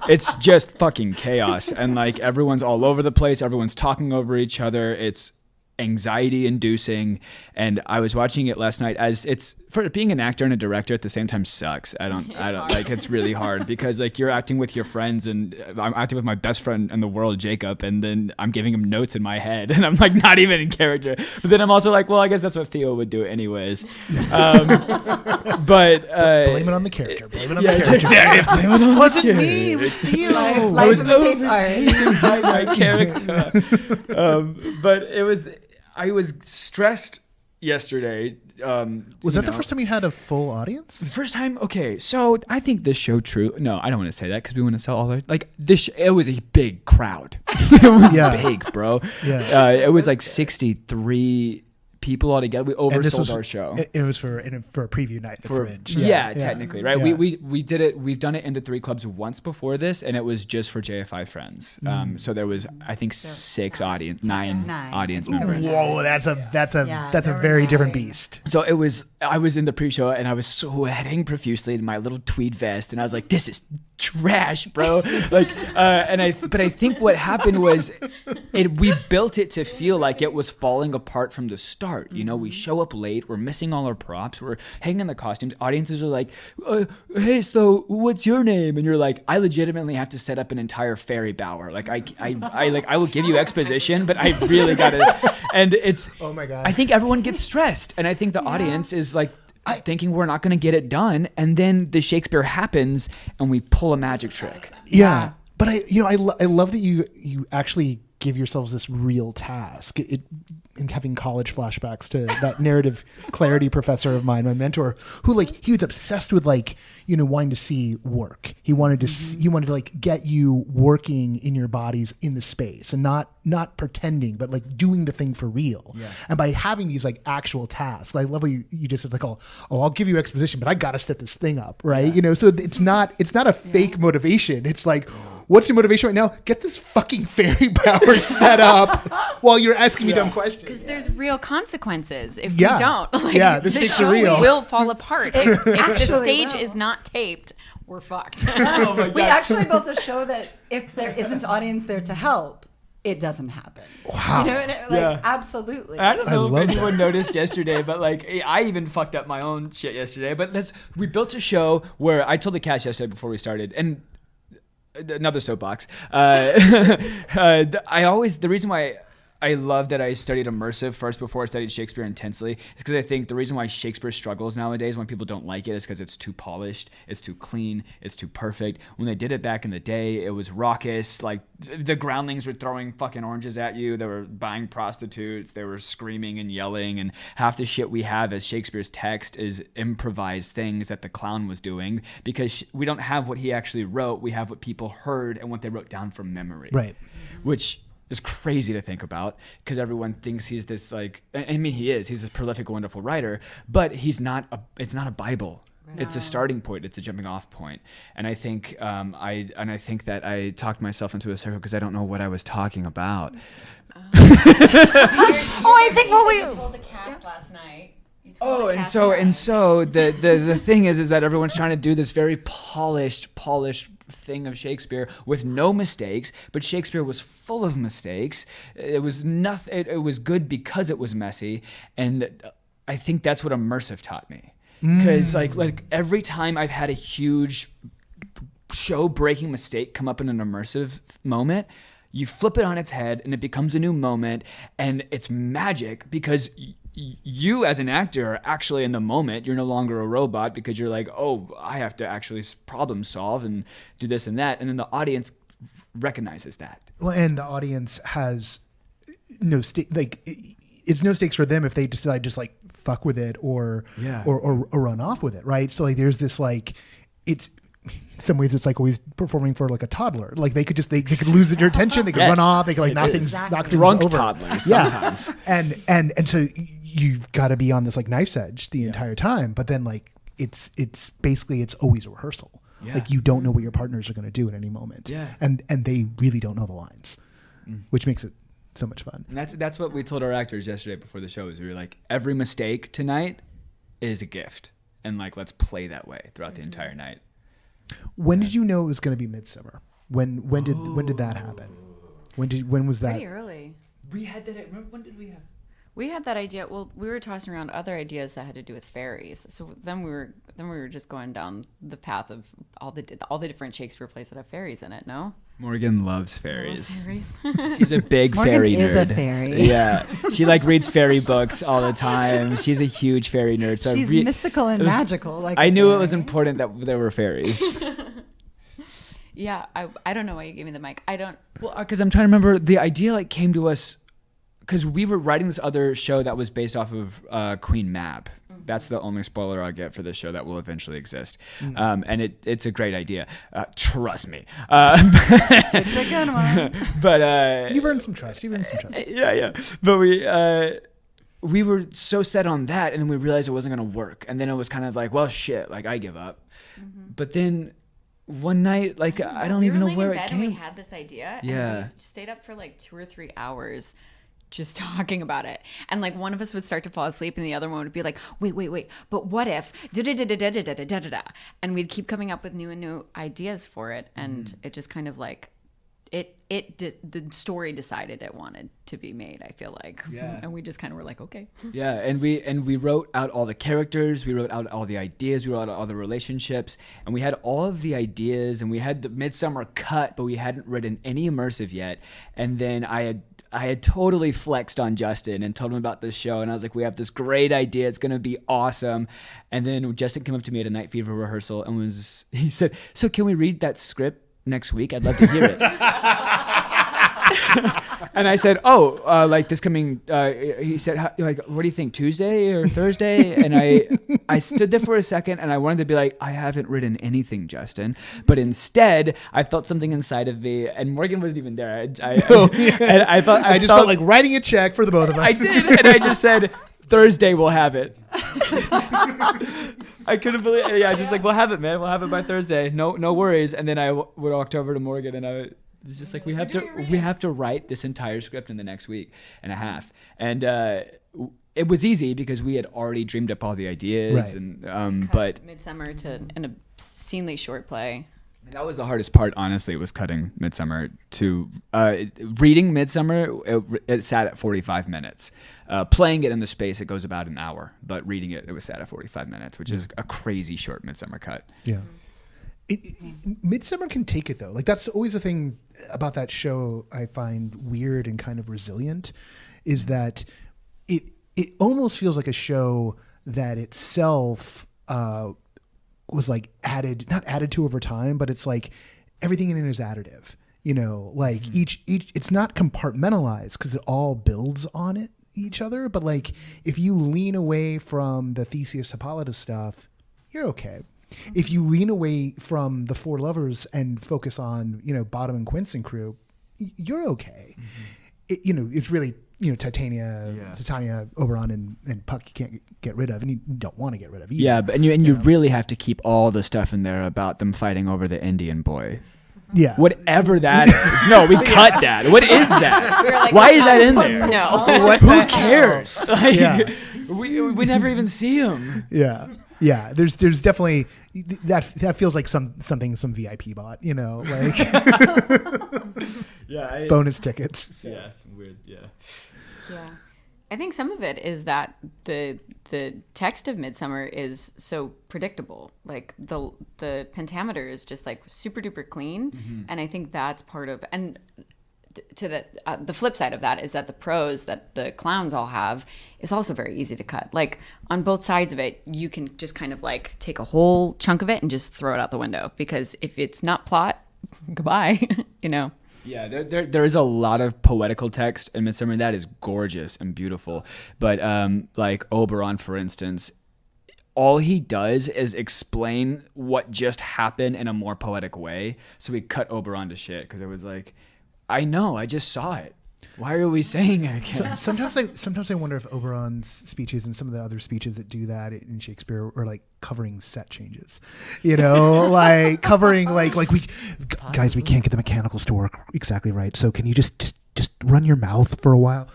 it's just fucking chaos. And like everyone's all over the place. Everyone's talking over each other. It's anxiety inducing. And I was watching it last night as it's for being an actor and a director at the same time sucks. I don't like, it's really hard because like you're acting with your friends and I'm acting with my best friend in the world, Jacob. And then I'm giving him notes in my head and I'm like not even in character, but then I'm also like, well, I guess that's what Theo would do anyways. But blame it on the character. Blame it on the character. Exactly. Blame it on Wasn't me. It was Theo. I was overtaken by my character. But I was stressed yesterday. Was that the first time you had a full audience? First time? Okay, so I think this show no, I don't want to say that because we want to sell all our, like this, it was a big crowd. It was big, bro. Yeah. It was like 63 people altogether. We oversold our show. It was for a preview night at the Fringe. Yeah, technically, right? Yeah. We did it. We've done it in the 3 clubs once before this, and it was just for JFI friends. So there was, I think, 9 audience members. Whoa, that's a very different beast. So I was in the pre-show and I was sweating profusely in my little tweed vest, and I was like, "This is trash, bro." Like, but I think what happened was, we built it to feel like it was falling apart from the start. You know, we show up late, we're missing all our props, we're hanging in the costumes. Audiences are like, "Hey, so what's your name?" And you're like, "I legitimately have to set up an entire fairy bower. Like, I will give you exposition, but I really gotta." And it's, oh my god, I think everyone gets stressed, and I think the audience is like thinking we're not going to get it done, and then the Shakespeare happens, and we pull a magic trick. Yeah, but I love that you actually give yourselves this real task. And having college flashbacks to that narrative clarity professor of mine, my mentor, who like he was obsessed with like wanting to see work. He wanted to like get you working in your bodies in the space and not pretending, but like doing the thing for real. Yeah. And by having these like actual tasks, I love what you just said, like, oh, I'll give you exposition, but I got to set this thing up, right? Yeah. So it's not a fake motivation. It's like, what's your motivation right now? Get this fucking fairy power set up while you're asking me dumb questions. Because there's real consequences if we don't. Like, the stakes are real. Will fall apart. If the stage is not taped, we're fucked. Oh my God. We actually built a show that if there isn't audience there to help, it doesn't happen. Wow. Absolutely. I don't know if anyone noticed yesterday, but like I even fucked up my own shit yesterday. But we built a show where I told the cast yesterday before we started, and another soapbox. The reason why I love that I studied immersive first before I studied Shakespeare intensely is because I think the reason why Shakespeare struggles nowadays when people don't like it is because it's too polished, it's too clean, it's too perfect. When they did it back in the day, it was raucous. Like the groundlings were throwing fucking oranges at you. They were buying prostitutes. They were screaming and yelling. And half the shit we have as Shakespeare's text is improvised things that the clown was doing because we don't have what he actually wrote. We have what people heard and what they wrote down from memory. Right. Which is crazy to think about because everyone thinks he's this like, I mean, he's this prolific, wonderful writer, but it's not a Bible. Right. It's a starting point. It's a jumping off point. And I think, I think that I talked myself into a circle because I don't know what I was talking about. I think what we told the cast last night. And so the thing is that everyone's trying to do this very polished thing of Shakespeare with no mistakes, but Shakespeare was full of mistakes. It was nothing. It was good because it was messy, and I think that's what immersive taught me. because like every time I've had a huge show breaking mistake come up in an immersive moment, you flip it on its head and it becomes a new moment, and it's magic because you as an actor are actually in the moment. You're no longer a robot because you're like, oh, I have to actually problem solve and do this and that, and then the audience recognizes that. Well, and the audience has no it's no stakes for them if they decide just like fuck with it or run off with it, right? So like there's this like, it's in some ways it's like always performing for like a toddler. Like they could lose their attention, they could run off, they could like knock things drunk over. Toddlers sometimes. And so you've got to be on this like knife's edge the entire time, but then like it's basically it's always a rehearsal. Like you don't know what your partners are going to do at any moment, and they really don't know the lines, which makes it so much fun. And that's what we told our actors yesterday before the show. Is we were like, every mistake tonight is a gift, and like let's play that way throughout the entire night. When did you know it was going to be Midsummer? When did that happen? When was that? Pretty early. We had that. Remember, when did we have? We had that idea. Well, we were tossing around other ideas that had to do with fairies. So then we were just going down the path of all the different Shakespeare plays that have fairies in it. No. Morgan loves fairies. Fairies. She's a big Morgan fairy is nerd. a fairy. Yeah, she like reads fairy books all the time. She's a huge fairy nerd. So She's mystical and magical. Like I knew it was important that there were fairies. Yeah, I don't know why you gave me the mic. I don't. Well, because I'm trying to remember, the idea like came to us because we were writing this other show that was based off of Queen Mab. That's the only spoiler I'll get for this show that will eventually exist. And it's a great idea. Trust me. It's a good one. But You've earned some trust. Yeah. But we were so set on that, and then we realized it wasn't going to work. And then it was kind of like, well, shit, like I give up. But then one night, like I don't even know where it came. We had this idea. Yeah. And we stayed up for like 2 or 3 hours just talking about it. And like one of us would start to fall asleep and the other one would be like, wait, but what if da-da-da-da-da-da-da-da-da? And we'd keep coming up with new ideas for it. And it just kind of like, the story decided it wanted to be made, I feel like. Yeah. And we just kind of were like, okay. Yeah, and we wrote out all the characters, we wrote out all the ideas, we wrote out all the relationships, and we had all of the ideas, and we had the Midsummer cut, but we hadn't written any immersive yet. And then I had totally flexed on Justin and told him about this show, and I was like, we have this great idea, it's gonna be awesome. And then Justin came up to me at a Night Fever rehearsal and he said, so can we read that script next week? I'd love to hear it. And I said, like this coming, he said, like, what do you think, Tuesday or Thursday? And I stood there for a second and I wanted to be like, I haven't written anything, Justin. But instead, I felt something inside of me, and Morgan wasn't even there. And I just felt like writing a check for the both of us. I did, and I just said, Thursday we'll have it. I couldn't believe it. Yeah, I was just like, we'll have it, man. We'll have it by Thursday. No worries. And then I walked over to Morgan and I was just like, we have to write this entire script in the next week and a half. And it was easy because we had already dreamed up all the ideas. Right. And but Midsummer in a obscenely short play. that was the hardest part, honestly, was cutting Midsummer to reading Midsummer. It sat at 45 minutes. Playing it in the space, it goes about an hour, but reading it was sat at 45 minutes, which is a crazy short Midsummer cut. Yeah. Midsummer can take it though. Like that's always the thing about that show I find weird and kind of resilient, is that it almost feels like a show that itself was like not added to over time, but it's like everything in it is additive. You know, like each it's not compartmentalized because it all builds on each other. But like if you lean away from the Theseus Hippolytus stuff, you're okay. If you lean away from the Four Lovers and focus on, Bottom and Quince and crew, you're okay. It's really, Titania, Oberon, and Puck you can't get rid of, and you don't want to get rid of either. Yeah, but you really have to keep all the stuff in there about them fighting over the Indian boy. Yeah. Whatever that is. No, we cut that. What is that? Like, why is that in there? No. Who cares? Like, we never even see him. Yeah. Yeah, there's definitely that feels like some VIP bought, like bonus tickets. Yeah, weird. Yeah. Yeah. I think some of it is that the text of Midsummer is so predictable. Like the pentameter is just like super duper clean, and I think that's part of. And to the flip side of that is that the prose that the clowns all have is also very easy to cut. Like on both sides of it, you can just kind of like take a whole chunk of it and just throw it out the window, because if it's not plot, goodbye. Yeah, there is a lot of poetical text in Midsummer that is gorgeous and beautiful. But like Oberon, for instance, all he does is explain what just happened in a more poetic way. So we cut Oberon to shit because it was like, I know, I just saw it. Why are we saying it again? Sometimes I wonder if Oberon's speeches and some of the other speeches that do that in Shakespeare are like covering set changes, like covering like we guys, we can't get the mechanicals to work exactly right. So can you just run your mouth for a while?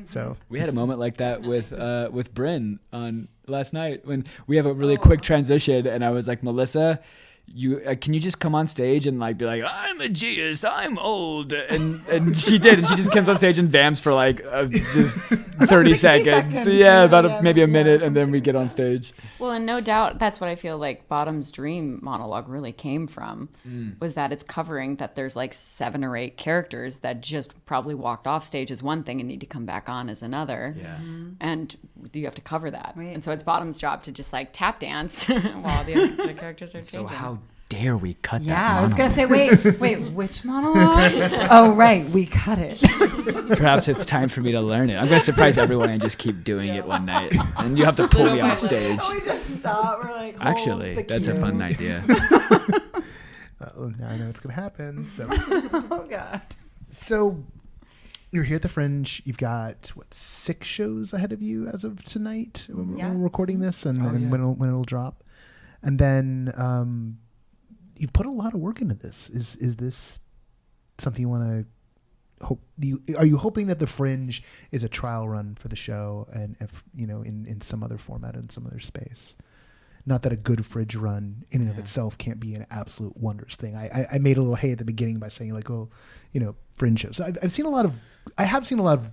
So we had a moment like that with Bryn on last night when we have a really quick transition, and I was like, Melissa, can you just come on stage and like be like, I'm a genius, I'm old, and she did, and she just comes on stage and vamps for like just 30 seconds. Yeah, about maybe a minute, and then we get on stage. Well, and no doubt that's what I feel like Bottom's dream monologue really came from, was that it's covering that there's like 7 or 8 characters that just probably walked off stage as one thing and need to come back on as another. Yeah. And you have to cover that. Right. And so it's Bottom's job to just like tap dance while the other characters are changing. So how dare we cut that Yeah, I was monologue? going to say, wait, which monologue? Oh, right, we cut it. Perhaps it's time for me to learn it. I'm going to surprise everyone and just keep doing it one night. And you have to pull me off stage. We just stop. We're like, Actually, that's a fun idea. Now I know it's going to happen. So. Oh, God. So you're here at the Fringe. You've got 6 shows ahead of you as of tonight when we're recording this, and when it'll drop. And then you've put a lot of work into this. Is this something you want to hope? Are you hoping that the Fringe is a trial run for the show, and if in some other format, in some other space? Not that a good Fringe run in and of itself can't be an absolute wondrous thing. I made a little hay at the beginning by saying like, Fringe shows. I have seen a lot of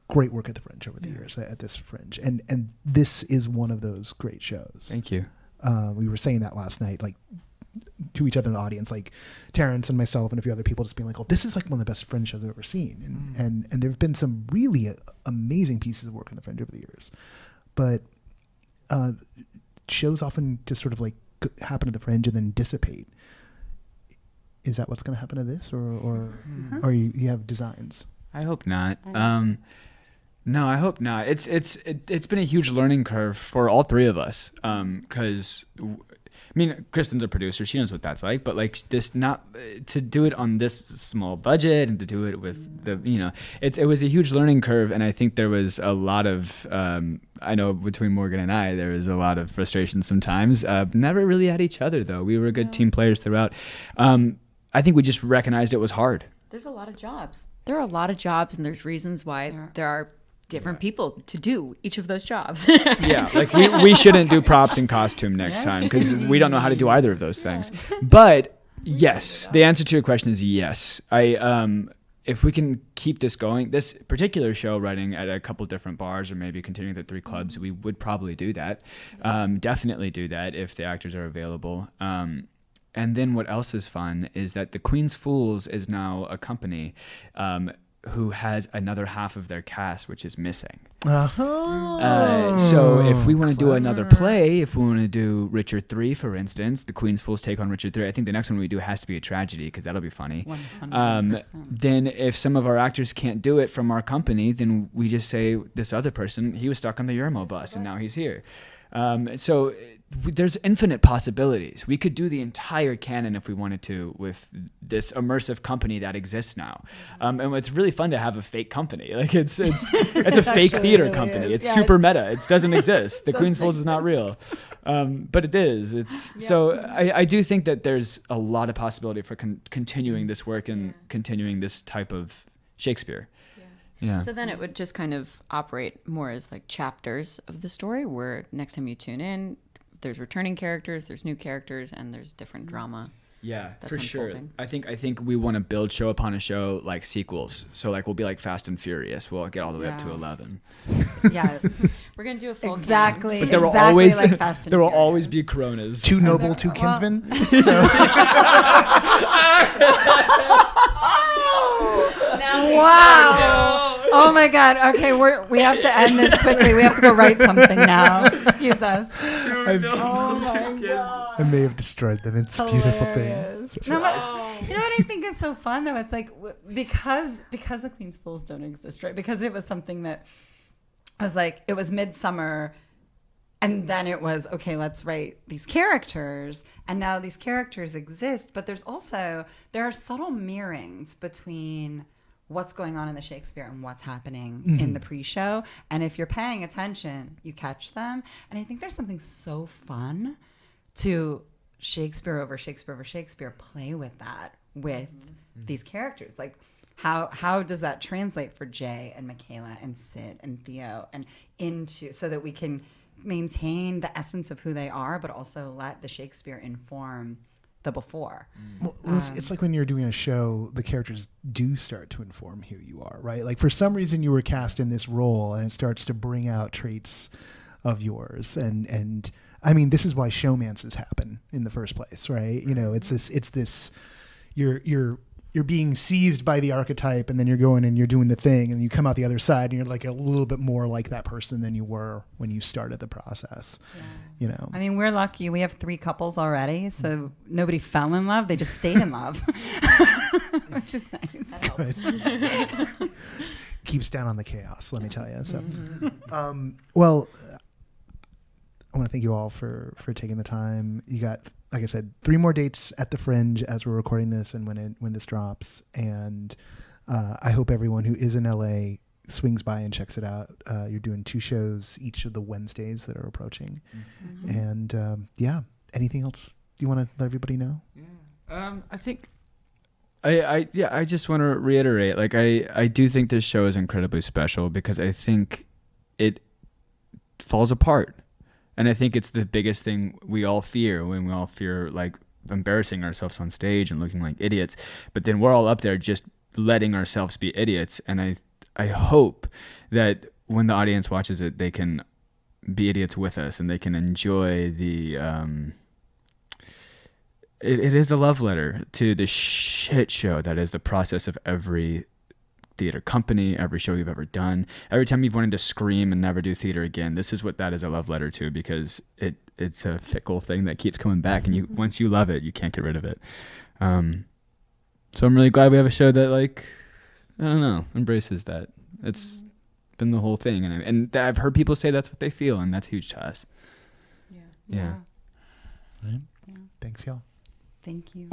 great work at the Fringe over the years at this Fringe, and this is one of those great shows. Thank you. We were saying that last night, like to each other in the audience, like Terrence and myself and a few other people, just being like, "Oh, this is like one of the best Fringe shows I've ever seen." And there have been some really amazing pieces of work in the Fringe over the years, but shows often just sort of like happen at the Fringe and then dissipate. Is that what's going to happen to this, or you have designs? I hope not. No, I hope not. It's been a huge learning curve for all 3 of us. Because Kristen's a producer; she knows what that's like. But like this, not to do it on this small budget and to do it with it was a huge learning curve. And I think there was a lot of I know between Morgan and I, there was a lot of frustration sometimes. Never really at each other though. We were good team players throughout. I think we just recognized it was hard. There's a lot of jobs. There are a lot of jobs, and there's reasons why there are different people to do each of those jobs. Yeah, like we shouldn't do props and costume next time because we don't know how to do either of those things. But yes, the answer to your question is yes. If we can keep this going, this particular show running at a couple different bars or maybe continuing the 3 clubs, we would probably do that. Definitely do that if the actors are available. And then what else is fun is that the Queen's Fools is now a company who has another half of their cast, which is missing. So if we want to do another play, if we want to do Richard III, for instance, the Queen's Fools take on Richard III, I think the next one we do has to be a tragedy because that'll be funny. 100%. Then if some of our actors can't do it from our company, then we just say this other person, he was stuck on the Yermo bus and now he's here. So there's infinite possibilities. We could do the entire canon if we wanted to with this immersive company that exists now. And it's really fun to have a fake company. Like it's a fake theater really company. It's super meta. It doesn't exist. The Queen's Fools is not real. But it is. So I do think that there's a lot of possibility for continuing this work and continuing this type of Shakespeare. Yeah. So then it would just kind of operate more as like chapters of the story where next time you tune in, there's returning characters, there's new characters, and there's different drama. Yeah, that's for sure. unfolding. I think we want to build show upon a show like sequels. So like we'll be like Fast and Furious. We'll get all the way up to 11. Yeah, We're gonna do a full exactly. But there will exactly always like Fast and there will Furious. always be Coronas. Two noble, two kinsmen. So Wow. Oh my God. Okay, we have to end this quickly. We have to go write something now. Excuse us. Oh my God. I may have destroyed them. It's a beautiful thing. Hilarious. No, but you know what I think is so fun though? It's like because the Queen's Pools don't exist, right? Because it was something that was like, it was Midsummer, and then it was, okay, let's write these characters, and now these characters exist, but there are subtle mirrorings between what's going on in the Shakespeare and what's happening in the pre-show. And if you're paying attention, you catch them. And I think there's something so fun to Shakespeare over Shakespeare over Shakespeare, play with that with these characters. Like how does that translate for Jay and Michaela and Sid and Theo and into, so that we can maintain the essence of who they are, but also let the Shakespeare inform the before. Well, it's like when you're doing a show, the characters do start to inform who you are, right? Like for some reason you were cast in this role and it starts to bring out traits of yours. And I mean, this is why showmances happen in the first place, right? You know, it's this, you're being seized by the archetype, and then you're going and you're doing the thing, and you come out the other side and you're like a little bit more like that person than you were when you started the process. Yeah. You know, I mean, we're lucky. We have 3 couples already, so nobody fell in love. They just stayed in love, which is nice. That helps. Keeps down on the chaos, let me tell you. So, well, I want to thank you all for taking the time. You got, like I said, 3 more dates at the Fringe as we're recording this and when this drops. And I hope everyone who is in LA swings by and checks it out. You're doing 2 shows each of the Wednesdays that are approaching. And anything else you want to let everybody know? I think I just want to reiterate, like I do think this show is incredibly special because I think it falls apart. And I think it's the biggest thing we all fear when we all fear like embarrassing ourselves on stage and looking like idiots. But then we're all up there just letting ourselves be idiots. And I hope that when the audience watches it, they can be idiots with us and they can enjoy the it is a love letter to the shit show that is the process of every theater company, every show you've ever done. Every time you've wanted to scream and never do theater again, this is what that is a love letter to, because it's a fickle thing that keeps coming back, and you once you love it, you can't get rid of it. So I'm really glad we have a show that, like, I don't know, embraces that. It's been the whole thing, and I've heard people say that's what they feel, and that's huge to us. Yeah. Right. Thanks, y'all. Thank you.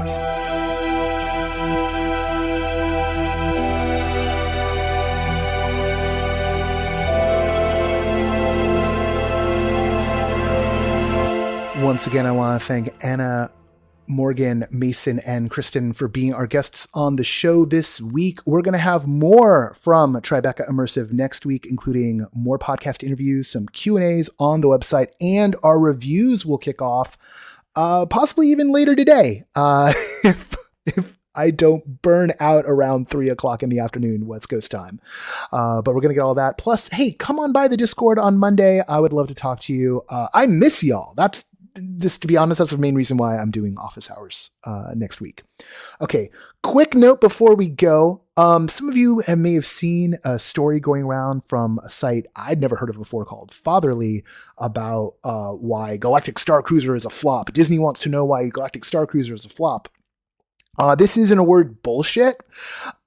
Once again, I want to thank Anna, Morgan, Mason, and Kristen for being our guests on the show this week. We're going to have more from Tribeca Immersive next week, including more podcast interviews, some Q&As on the website, and our reviews will kick off possibly even later today if I don't burn out around 3:00 in the afternoon West Coast time. But we're going to get all that. Plus, hey, come on by the Discord on Monday. I would love to talk to you. I miss y'all. That's just, to be honest, that's the main reason why I'm doing office hours next week. Okay, quick note before we go. Some of you may have seen a story going around from a site I'd never heard of before called Fatherly about why Galactic Star Cruiser is a flop. Disney wants to know why Galactic Star Cruiser is a flop. This isn't a word bullshit.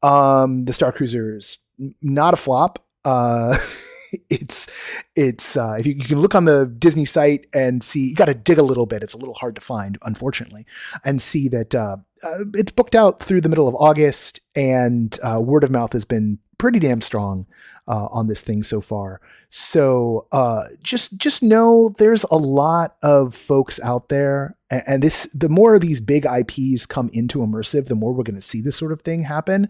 The Star Cruiser is not a flop. It's if you can look on the Disney site and see, you got to dig a little bit. It's a little hard to find, unfortunately, and see that it's booked out through the middle of August, and word of mouth has been pretty damn strong on this thing so far. So just know there's a lot of folks out there, and the more of these big IPs come into immersive, the more we're going to see this sort of thing happen.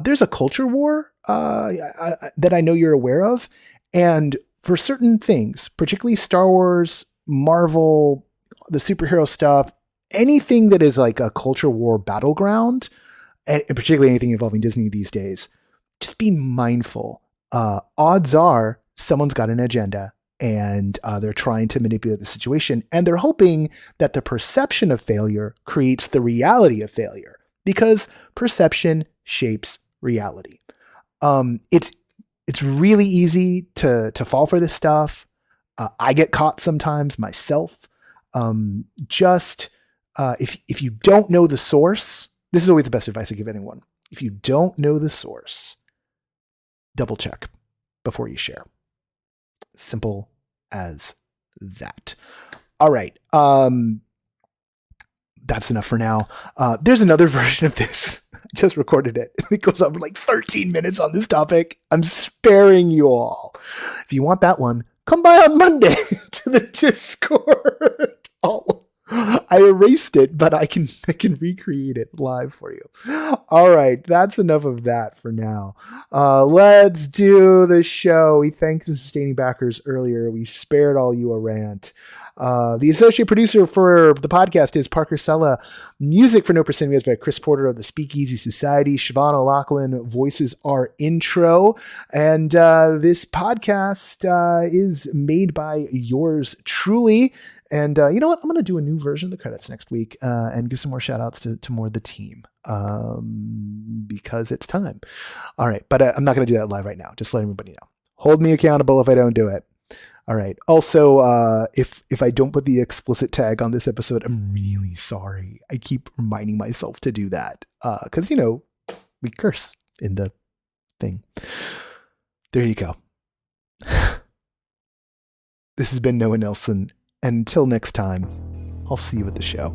There's a culture war that I know you're aware of, and for certain things, particularly Star Wars, Marvel, the superhero stuff, anything that is like a culture war battleground, and particularly anything involving Disney these days, just be mindful. Odds are someone's got an agenda, and they're trying to manipulate the situation, and they're hoping that the perception of failure creates the reality of failure, because perception shapes reality. It's really easy to fall for this stuff. I get caught sometimes myself. If you don't know the source, this is always the best advice I give anyone. If you don't know the source, double check before you share. Simple as that. All right. That's enough for now. There's another version of this. I just recorded it. It goes up like 13 minutes on this topic. I'm sparing you all. If you want that one, come by on Monday to the Discord. I erased it, but I can recreate it live for you. All right, that's enough of that for now. Let's do the show. We thanked the sustaining backers earlier. We spared all you a rant. The associate producer for the podcast is Parker Sella. Music for No Proscenium is by Chris Porter of the Speakeasy Society. Siobhan O'Loughlin voices our intro. And this podcast is made by yours truly. And you know what? I'm going to do a new version of the credits next week and give some more shout outs to more of the team because it's time. All right. But I'm not going to do that live right now. Just let everybody know. Hold me accountable if I don't do it. All right. Also, if I don't put the explicit tag on this episode, I'm really sorry. I keep reminding myself to do that because, we curse in the thing. There you go. This has been Noah Nelson. And until next time, I'll see you at the show.